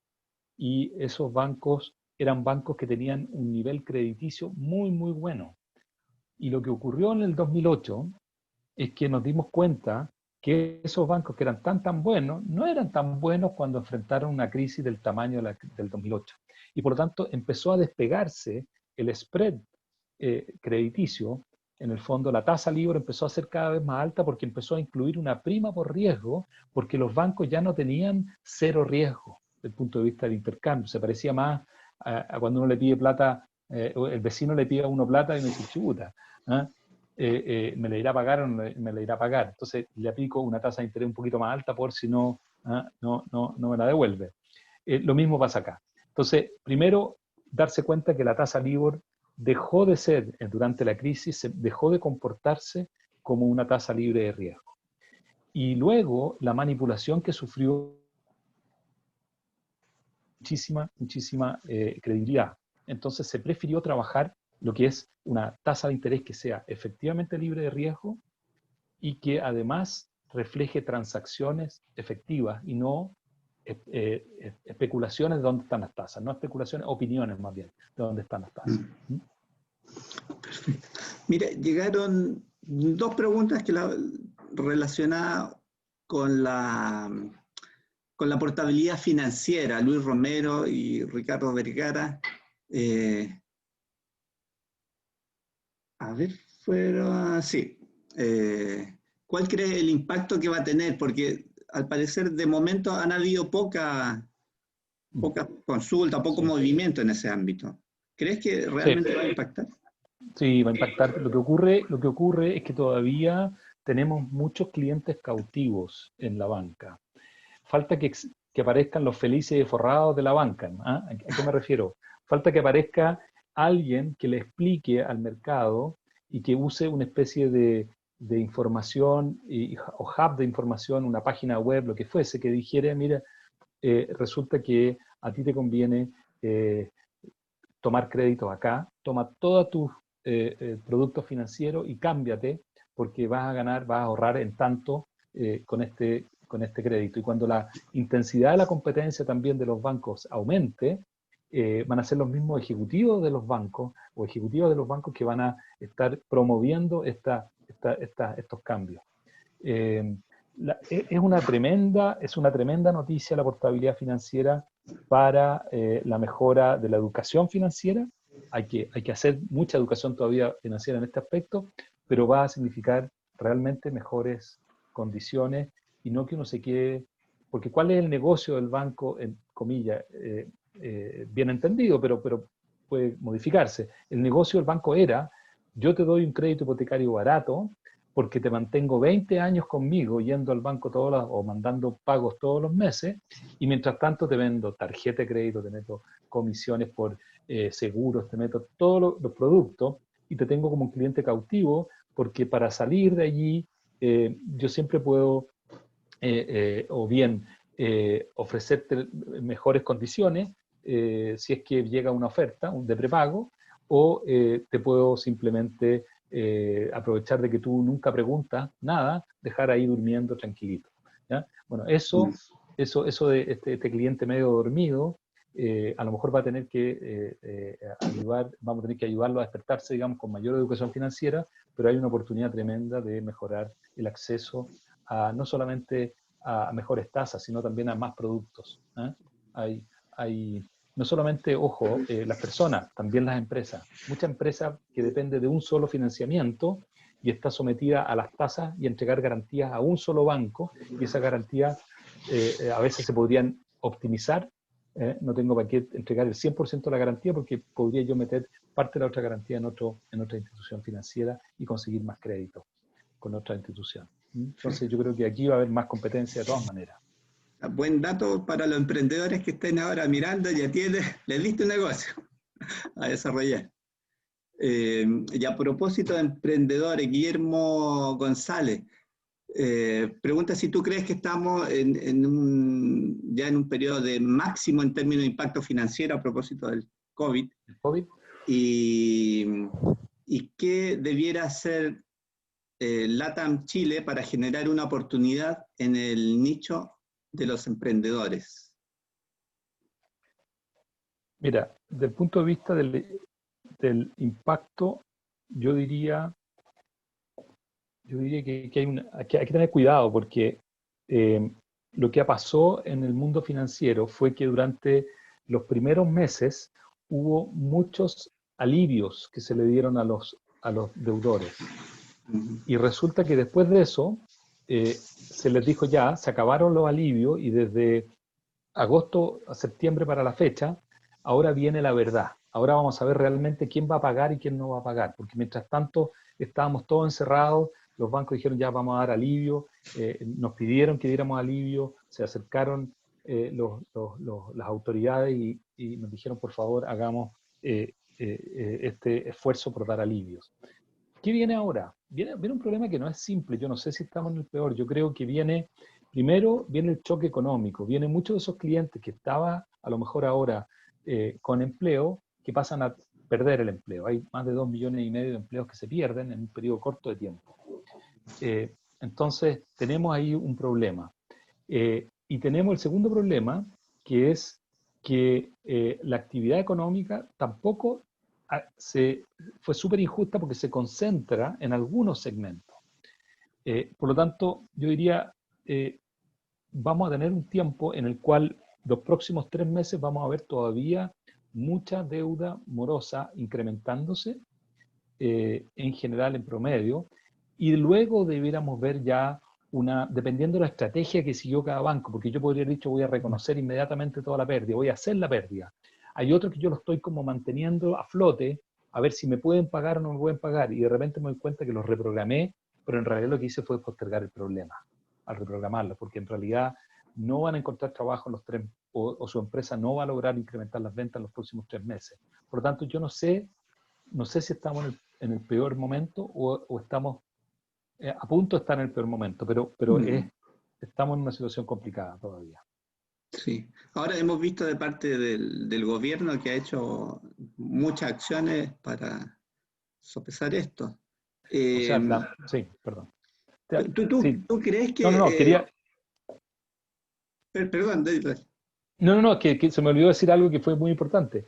y esos bancos eran bancos que tenían un nivel crediticio muy, muy bueno. Y lo que ocurrió en el 2008 es que nos dimos cuenta que esos bancos que eran tan buenos, no eran tan buenos cuando enfrentaron una crisis del tamaño del 2008. Y por lo tanto empezó a despegarse el spread crediticio. En el fondo la tasa LIBOR empezó a ser cada vez más alta porque empezó a incluir una prima por riesgo, porque los bancos ya no tenían cero riesgo desde el punto de vista del intercambio. Se parecía más a cuando uno le pide plata, el vecino le pide a uno plata y uno dice, chuta, ¿eh? ¿Me la irá a pagar o no me la irá a pagar? Entonces le aplico una tasa de interés un poquito más alta por si no, no me la devuelve. Lo mismo pasa acá. Entonces, primero, darse cuenta que la tasa LIBOR dejó de ser, durante la crisis, dejó de comportarse como una tasa libre de riesgo. Y luego, la manipulación que sufrió muchísima credibilidad. Entonces, se prefirió trabajar lo que es una tasa de interés que sea efectivamente libre de riesgo y que además refleje transacciones efectivas y no especulaciones de dónde están las tasas, no especulaciones, opiniones más bien, de dónde están las tasas. Perfecto. Mira, llegaron 2 preguntas relacionadas con la portabilidad financiera. Luis Romero y Ricardo Vergara. A ver, sí. ¿Cuál cree el impacto que va a tener? Porque al parecer de momento han habido poca consulta, poco movimiento en ese ámbito. ¿Crees que realmente va a impactar? Sí, va a impactar. Lo que ocurre es que todavía tenemos muchos clientes cautivos en la banca. Falta que aparezcan los felices y forrados de la banca, ¿no? ¿Ah? ¿A qué me refiero? Falta que aparezca alguien que le explique al mercado y que use una especie de información o hub de información, una página web, lo que fuese, que dijera, mira, resulta que a ti te conviene tomar créditos acá, toma todos tus productos financieros y cámbiate, porque vas a ganar, vas a ahorrar en tanto con este crédito. Y cuando la intensidad de la competencia también de los bancos aumente, van a ser los mismos ejecutivos de los bancos o ejecutivos de los bancos que van a estar promoviendo estos cambios. Es una tremenda noticia la portabilidad financiera para la mejora de la educación financiera. Hay que hacer mucha educación todavía financiera en este aspecto, pero va a significar realmente mejores condiciones y no que uno se quede, porque ¿cuál es el negocio del banco, en comillas, bien entendido, pero puede modificarse? El negocio del banco era, yo te doy un crédito hipotecario barato, porque te mantengo 20 años conmigo yendo al banco o mandando pagos todos los meses, y mientras tanto te vendo tarjeta de crédito, te meto comisiones por seguros, te meto todos los productos y te tengo como un cliente cautivo, porque para salir de allí yo siempre puedo o bien ofrecerte mejores condiciones si es que llega una oferta de prepago, o te puedo simplemente aprovechar de que tú nunca preguntas nada, dejar ahí durmiendo tranquilito, ¿ya? Bueno, eso de este cliente medio dormido, a lo mejor va a tener que vamos a tener que ayudarlo a despertarse, digamos, con mayor educación financiera, pero hay una oportunidad tremenda de mejorar el acceso a no solamente a mejores tasas, sino también a más productos, ¿eh? Hay no solamente, ojo, las personas, también las empresas. Muchas empresas que dependen de un solo financiamiento y está sometida a las tasas y entregar garantías a un solo banco, y esas garantías a veces se podrían optimizar. No tengo para qué entregar el 100% de la garantía, porque podría yo meter parte de la otra garantía en otra institución financiera y conseguir más crédito con otra institución. Entonces yo creo que aquí va a haber más competencia de todas maneras. Buen dato para los emprendedores que estén ahora mirando, ya les diste un negocio a desarrollar. Y a propósito de emprendedores, Guillermo González, pregunta si tú crees que estamos ya en un periodo de máximo en términos de impacto financiero a propósito del COVID. ¿El COVID? Y qué debiera hacer LATAM Chile para generar una oportunidad en el nicho de los emprendedores. Mira, desde el punto de vista del impacto, yo diría que hay que tener cuidado, porque lo que pasó en el mundo financiero fue que durante los primeros meses hubo muchos alivios que se le dieron a los deudores. Y resulta que después de eso se les dijo ya, se acabaron los alivios, y desde agosto a septiembre para la fecha, ahora viene la verdad. Ahora vamos a ver realmente quién va a pagar y quién no va a pagar, porque mientras tanto estábamos todos encerrados, los bancos dijeron ya vamos a dar alivio, nos pidieron que diéramos alivio, se acercaron las autoridades y nos dijeron por favor hagamos este esfuerzo por dar alivios. ¿Qué viene ahora? Viene un problema que no es simple, yo no sé si estamos en el peor, yo creo que primero viene el choque económico, vienen muchos de esos clientes que estaban a lo mejor ahora con empleo, que pasan a perder el empleo. Hay más de 2,5 millones de empleos que se pierden en un periodo corto de tiempo. Entonces, tenemos ahí un problema. Y tenemos el segundo problema, que es que la actividad económica tampoco fue súper injusta, porque se concentra en algunos segmentos. Por lo tanto, yo diría, vamos a tener un tiempo en el cual los próximos 3 meses vamos a ver todavía mucha deuda morosa incrementándose, en general, en promedio, y luego debiéramos ver ya dependiendo de la estrategia que siguió cada banco, porque yo podría haber dicho voy a reconocer inmediatamente toda la pérdida, voy a hacer la pérdida. Hay otros que yo lo estoy como manteniendo a flote, a ver si me pueden pagar o no me pueden pagar, y de repente me doy cuenta que los reprogramé, pero en realidad lo que hice fue postergar el problema al reprogramarlo, porque en realidad no van a encontrar trabajo en los 3, o su empresa no va a lograr incrementar las ventas en los próximos 3 meses. Por lo tanto, yo no sé si estamos en el peor momento o estamos a punto de estar en el peor momento, pero estamos en una situación complicada todavía. Sí. Ahora hemos visto de parte del gobierno que ha hecho muchas acciones para sopesar esto. O sea, Eh, sí, perdón. Sí, ¿Tú crees no, que... quería, perdón, no, que se me olvidó decir algo que fue muy importante.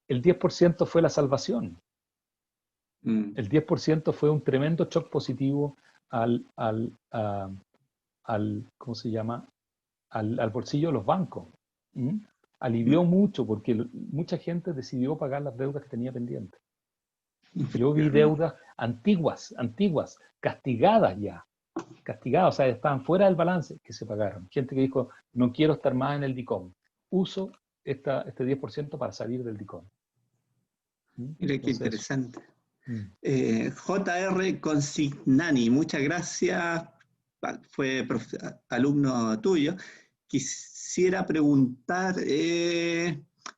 El 10% fue la salvación. mm, El 10% fue un tremendo shock positivo ¿cómo se llama? Al bolsillo de los bancos. ¿Mm? Alivió mucho porque mucha gente decidió pagar las deudas que tenía pendientes. Yo vi efectivamente. deudas antiguas, castigadas, o sea, estaban fuera del balance, que se pagaron. Gente que dijo, no quiero estar más en el DICOM. Uso este 10% para salir del DICOM. ¿Mm? Mira qué Entonces eso. interesante. Mm. JR Consignani, muchas gracias. Fue alumno tuyo. Quisiera preguntar,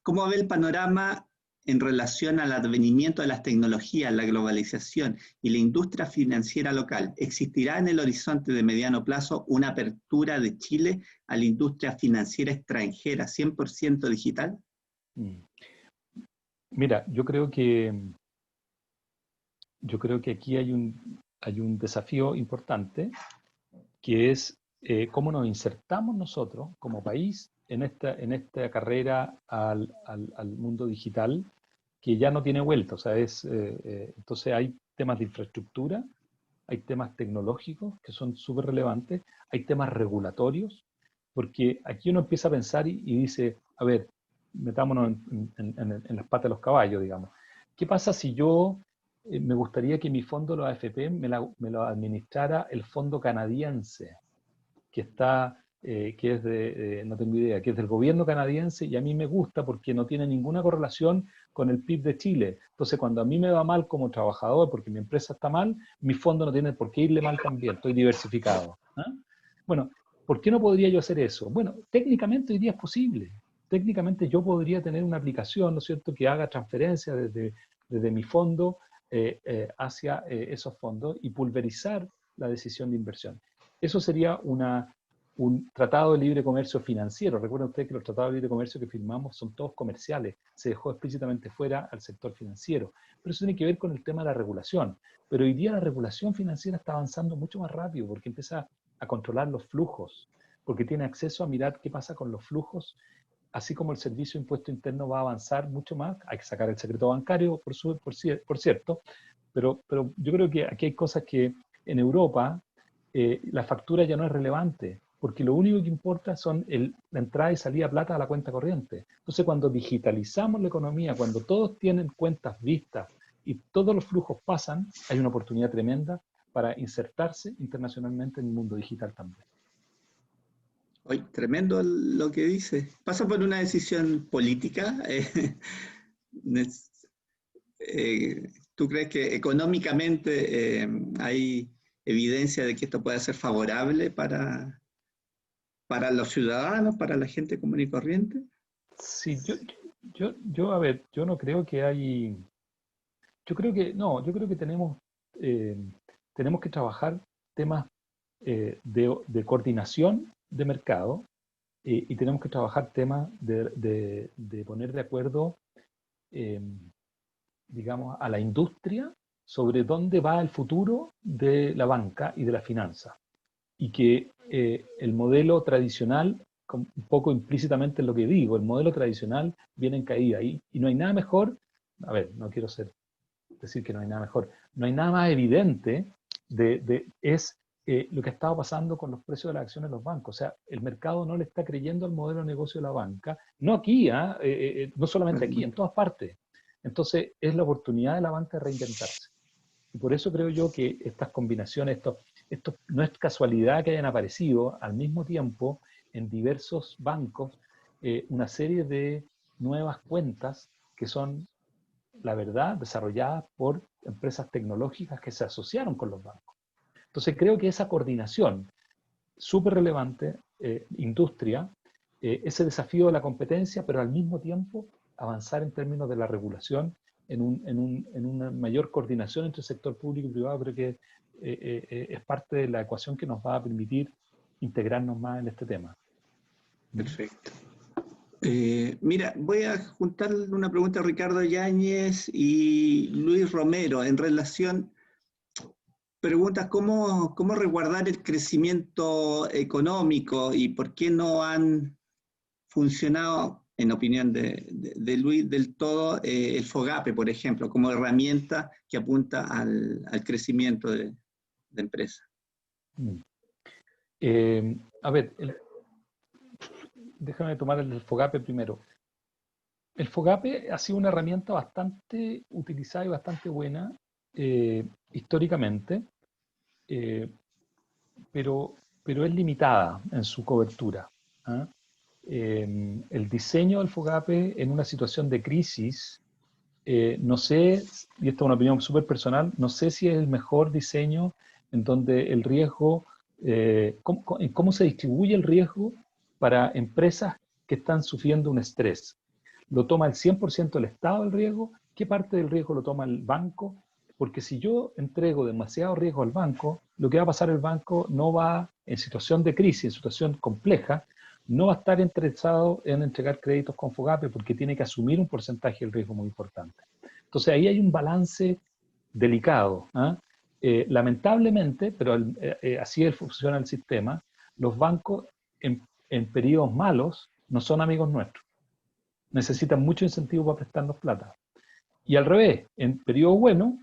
¿cómo ve el panorama en relación al advenimiento de las tecnologías, la globalización y la industria financiera local? ¿Existirá en el horizonte de mediano plazo una apertura de Chile a la industria financiera extranjera 100% digital? Mm. Mira, yo creo que aquí hay un desafío importante que es cómo nos insertamos nosotros como país en esta carrera al mundo digital que ya no tiene vuelta. O sea, entonces hay temas de infraestructura, hay temas tecnológicos que son súper relevantes, hay temas regulatorios, porque aquí uno empieza a pensar y dice, a ver, metámonos en las patas de los caballos, digamos. ¿Qué pasa si yo me gustaría que mi fondo, los AFP, me lo administrara el fondo canadiense, que es no tengo idea, que es del gobierno canadiense y a mí me gusta porque no tiene ninguna correlación con el PIB de Chile? Entonces, cuando a mí me va mal como trabajador porque mi empresa está mal, mi fondo no tiene por qué irle mal también, estoy diversificado. ¿Ah? Bueno, ¿por qué no podría yo hacer eso? Bueno, técnicamente hoy día es posible. Técnicamente yo podría tener una aplicación, ¿no es cierto?, que haga transferencias desde mi fondo hacia esos fondos y pulverizar la decisión de inversión. Eso sería un tratado de libre comercio financiero. Recuerden ustedes que los tratados de libre comercio que firmamos son todos comerciales. Se dejó explícitamente fuera al sector financiero. Pero eso tiene que ver con el tema de la regulación. Pero hoy día la regulación financiera está avanzando mucho más rápido porque empieza a controlar los flujos, porque tiene acceso a mirar qué pasa con los flujos, así como el Servicio de Impuesto Interno va a avanzar mucho más. Hay que sacar el secreto bancario, por cierto, pero yo creo que aquí hay cosas que en Europa la factura ya no es relevante, porque lo único que importa son la entrada y salida de plata a la cuenta corriente. Entonces, cuando digitalizamos la economía, cuando todos tienen cuentas vistas y todos los flujos pasan, hay una oportunidad tremenda para insertarse internacionalmente en el mundo digital también. Oye, tremendo lo que dice. ¿Pasa por una decisión política? ¿Tú crees que económicamente hay evidencia de que esto puede ser favorable para los ciudadanos, para la gente común y corriente? Sí, a ver, yo no creo que hay, yo creo que eh, tenemos que trabajar temas de coordinación de mercado y tenemos que trabajar temas de poner de acuerdo, eh, digamos, a la industria sobre dónde va el futuro de la banca y de la finanza. Y que el modelo tradicional, un poco implícitamente en lo que digo, el modelo tradicional viene en caída y no hay nada mejor, a ver, no quiero decir que no hay nada mejor, no hay nada más evidente es lo que ha estado pasando con los precios de las acciones de los bancos. O sea, el mercado no le está creyendo al modelo de negocio de la banca, no aquí, no solamente aquí, en todas partes. Entonces, es la oportunidad de la banca de reinventarse. Y por eso creo yo que estas combinaciones, esto no es casualidad que hayan aparecido al mismo tiempo en diversos bancos una serie de nuevas cuentas que son, la verdad, desarrolladas por empresas tecnológicas que se asociaron con los bancos. Entonces creo que esa coordinación súper relevante, industria, ese desafío de la competencia, pero al mismo tiempo avanzar en términos de la regulación, en una mayor coordinación entre el sector público y privado, creo que es parte de la ecuación que nos va a permitir integrarnos más en este tema. ¿Mm? Perfecto. Mira, voy a juntar una pregunta a Ricardo Yáñez y Luis Romero en relación, preguntas cómo resguardar el crecimiento económico y por qué no han funcionado, en opinión de Luis, del todo el FOGAPE, por ejemplo, como herramienta que apunta al crecimiento de empresas. A ver, déjame tomar el FOGAPE primero. El FOGAPE ha sido una herramienta bastante utilizada y bastante buena históricamente, pero es limitada en su cobertura. ¿Ah? El diseño del FOGAPE en una situación de crisis, no sé, y esta es una opinión súper personal, no sé si es el mejor diseño en donde el riesgo, cómo se distribuye el riesgo para empresas que están sufriendo un estrés. ¿Lo toma el 100% el Estado el riesgo? ¿Qué parte del riesgo lo toma el banco? Porque si yo entrego demasiado riesgo al banco, lo que va a pasar el banco no va, en situación de crisis, en situación compleja, no va a estar interesado en entregar créditos con FOGAPE porque tiene que asumir un porcentaje del riesgo muy importante. Entonces ahí hay un balance delicado. Lamentablemente, pero así funciona el sistema, los bancos en periodos malos no son amigos nuestros. Necesitan mucho incentivo para prestarnos plata. Y al revés, en periodo bueno,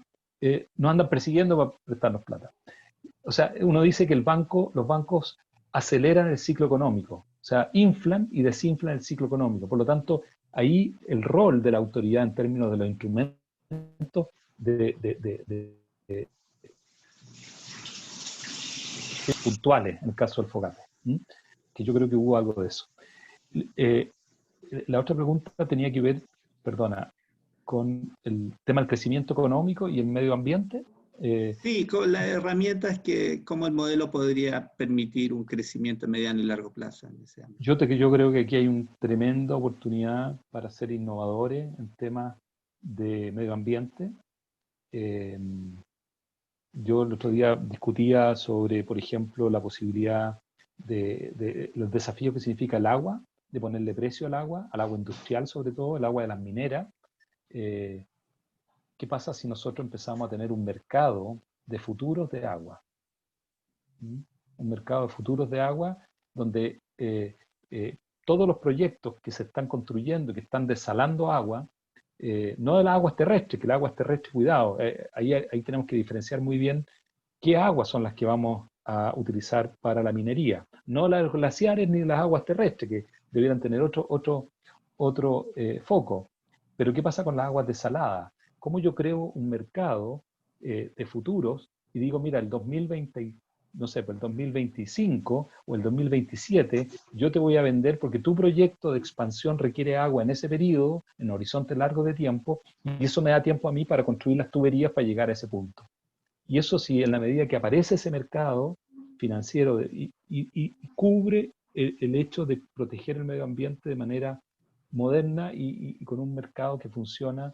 nos andan persiguiendo para prestarnos plata. O sea, uno dice que los bancos aceleran el ciclo económico, o sea, inflan y desinflan el ciclo económico. Por lo tanto, ahí el rol de la autoridad en términos de los instrumentos puntuales, en el caso del FOGAPE, que yo creo que hubo algo de eso. La otra pregunta tenía que ver, perdona, con el tema del crecimiento económico y el medio ambiente. Sí, con las herramientas que, cómo el modelo podría permitir un crecimiento a mediano y largo plazo en ese ámbito. Yo creo que aquí hay una tremenda oportunidad para ser innovadores en temas de medio ambiente. Yo el otro día discutía sobre, por ejemplo, la posibilidad de los desafíos que significa el agua, de ponerle precio al agua industrial sobre todo, el agua de las mineras. ¿Qué pasa si nosotros empezamos a tener un mercado de futuros de agua? Un mercado de futuros de agua donde todos los proyectos que se están construyendo, que están desalando agua, no de las aguas terrestres, que las aguas terrestres, cuidado, ahí tenemos que diferenciar muy bien qué aguas son las que vamos a utilizar para la minería, no las glaciares ni las aguas terrestres, que debieran tener otro foco. Pero ¿qué pasa con las aguas desaladas? ¿Cómo yo creo un mercado de futuros y digo, mira, el 2020, no sé, pues el 2025 o el 2027, yo te voy a vender porque tu proyecto de expansión requiere agua en ese periodo, en horizonte largo de tiempo, y eso me da tiempo a mí para construir las tuberías para llegar a ese punto. Y eso sí, en la medida que aparece ese mercado financiero y cubre el hecho de proteger el medio ambiente de manera moderna y con un mercado que funciona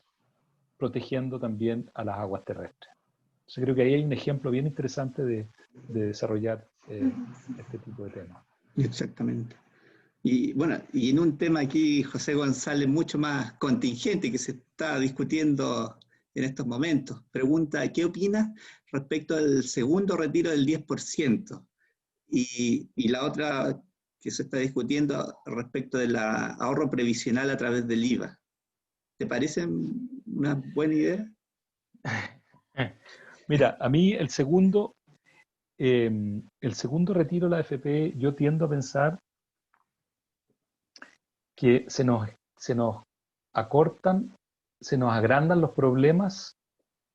protegiendo también a las aguas terrestres. Entonces creo que ahí hay un ejemplo bien interesante de desarrollar este tipo de temas. Exactamente. Y bueno, y en un tema aquí, José González, mucho más contingente que se está discutiendo en estos momentos. Pregunta, ¿qué opinas respecto al segundo retiro del 10%? Y la otra que se está discutiendo respecto del ahorro previsional a través del IVA. ¿Te parece una buena idea? Mira, a mí el segundo retiro de la AFP, yo tiendo a pensar que se nos acortan, se nos agrandan los problemas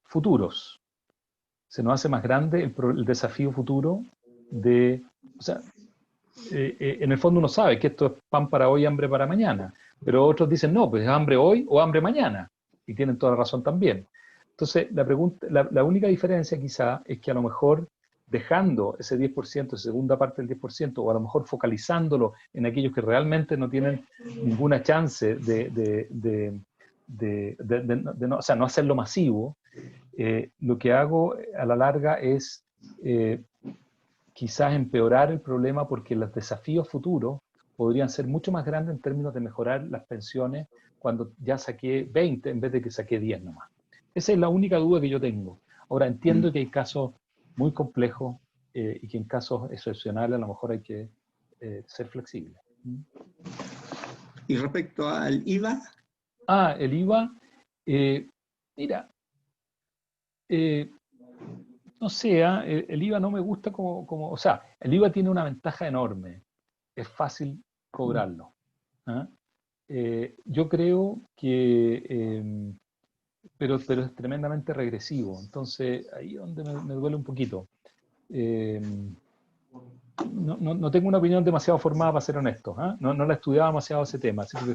futuros. Se nos hace más grande el desafío futuro o sea, en el fondo uno sabe que esto es pan para hoy, hambre para mañana, pero otros dicen, no, pues es hambre hoy o hambre mañana, y tienen toda la razón también. Entonces, la única diferencia quizá es que a lo mejor dejando ese 10%, esa segunda parte del 10%, o a lo mejor focalizándolo en aquellos que realmente no tienen ninguna chance no, o sea, no hacerlo masivo, lo que hago a la larga es quizás empeorar el problema porque los desafíos futuros podrían ser mucho más grandes en términos de mejorar las pensiones cuando ya saqué 20 en vez de que saqué 10 nomás. Esa es la única duda que yo tengo. Ahora, entiendo que hay casos muy complejos y que en casos excepcionales a lo mejor hay que ser flexible. Y respecto al IVA. El IVA, mira, no sé, el IVA no me gusta o sea, el IVA tiene una ventaja enorme, es fácil cobrarlo. Yo creo que, pero es tremendamente regresivo, entonces ahí es donde me duele un poquito. No tengo una opinión demasiado formada, para ser honesto. No la he estudiado demasiado ese tema, así que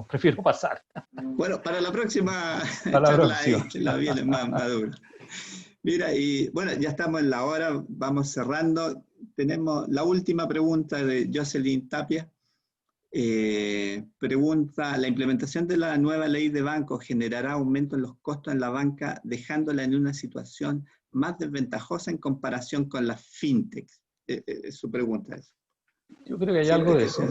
prefiero pasar. Bueno, para la próxima Para la charla próxima. la viene más madura. Mira, y bueno, ya estamos en la hora, vamos cerrando. Tenemos la última pregunta de Jocelyn Tapia. Pregunta, ¿la implementación de la nueva ley de bancos generará aumento en los costos en la banca, dejándola en una situación más desventajosa en comparación con las fintechs? Su pregunta es. Yo creo que hay algo de eso.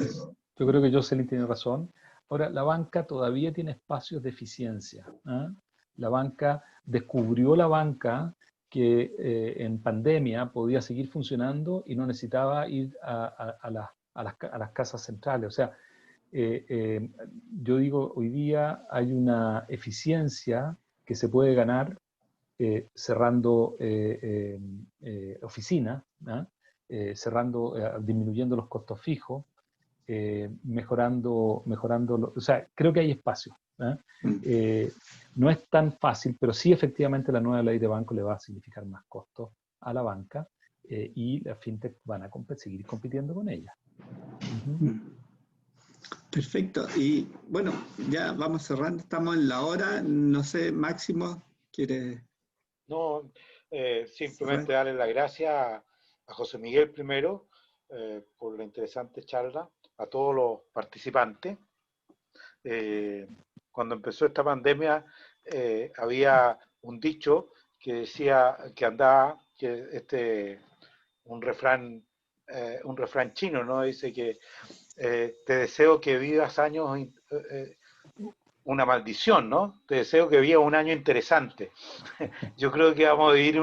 Yo creo que Jocelyn tiene razón. Ahora, la banca todavía tiene espacios de eficiencia. La banca descubrió que en pandemia podía seguir funcionando y no necesitaba ir a las casas centrales. O sea, yo digo, hoy día hay una eficiencia que se puede ganar cerrando oficinas, disminuyendo los costos fijos, mejorando, o sea, creo que hay espacio. No es tan fácil, pero sí efectivamente la nueva ley de banco le va a significar más costos a la banca y las fintech van a seguir compitiendo con ella. Perfecto. Y bueno, ya vamos cerrando, estamos en la hora. No sé, Máximo, ¿quiere? No, simplemente darle las gracias a José Miguel primero por la interesante charla, a todos los participantes. Cuando empezó esta pandemia había un dicho que decía que andaba, un refrán chino, ¿no? Dice que te deseo que vivas años, una maldición, ¿no? Te deseo que vivas un año interesante. Yo creo que vamos a vivir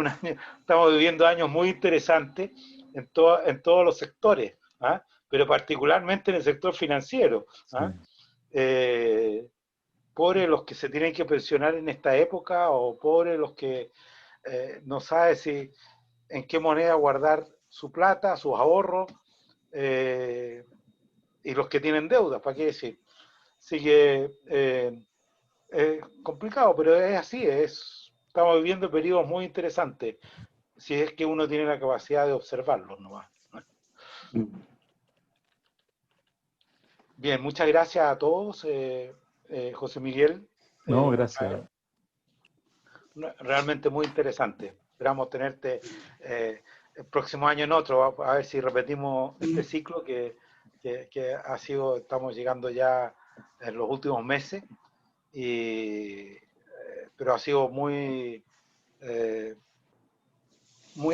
estamos viviendo años muy interesantes en todos los sectores, pero particularmente en el sector financiero. Pobres los que se tienen que pensionar en esta época, o pobres los que no saben en qué moneda guardar su plata, sus ahorros, y los que tienen deudas, ¿para qué decir? Así que es complicado, pero es así, estamos viviendo periodos muy interesantes, si es que uno tiene la capacidad de observarlos nomás. Bien, muchas gracias a todos, José Miguel. No, gracias. Realmente muy interesante. Esperamos tenerte el próximo año en otro, a ver si repetimos este ciclo que ha sido, estamos llegando ya en los últimos meses, pero ha sido muy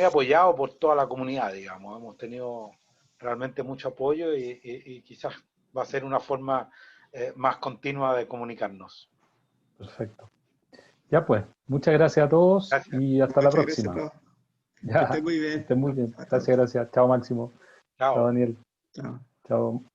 apoyado por toda la comunidad, digamos. Hemos tenido realmente mucho apoyo y quizás va a ser una forma más continua de comunicarnos. Perfecto. Ya pues, muchas gracias a todos. Gracias. Y hasta la próxima. Que estén muy bien. Que estén muy bien. Gracias. Chao, Máximo. Chao. Chao, Daniel. Chao. Chao.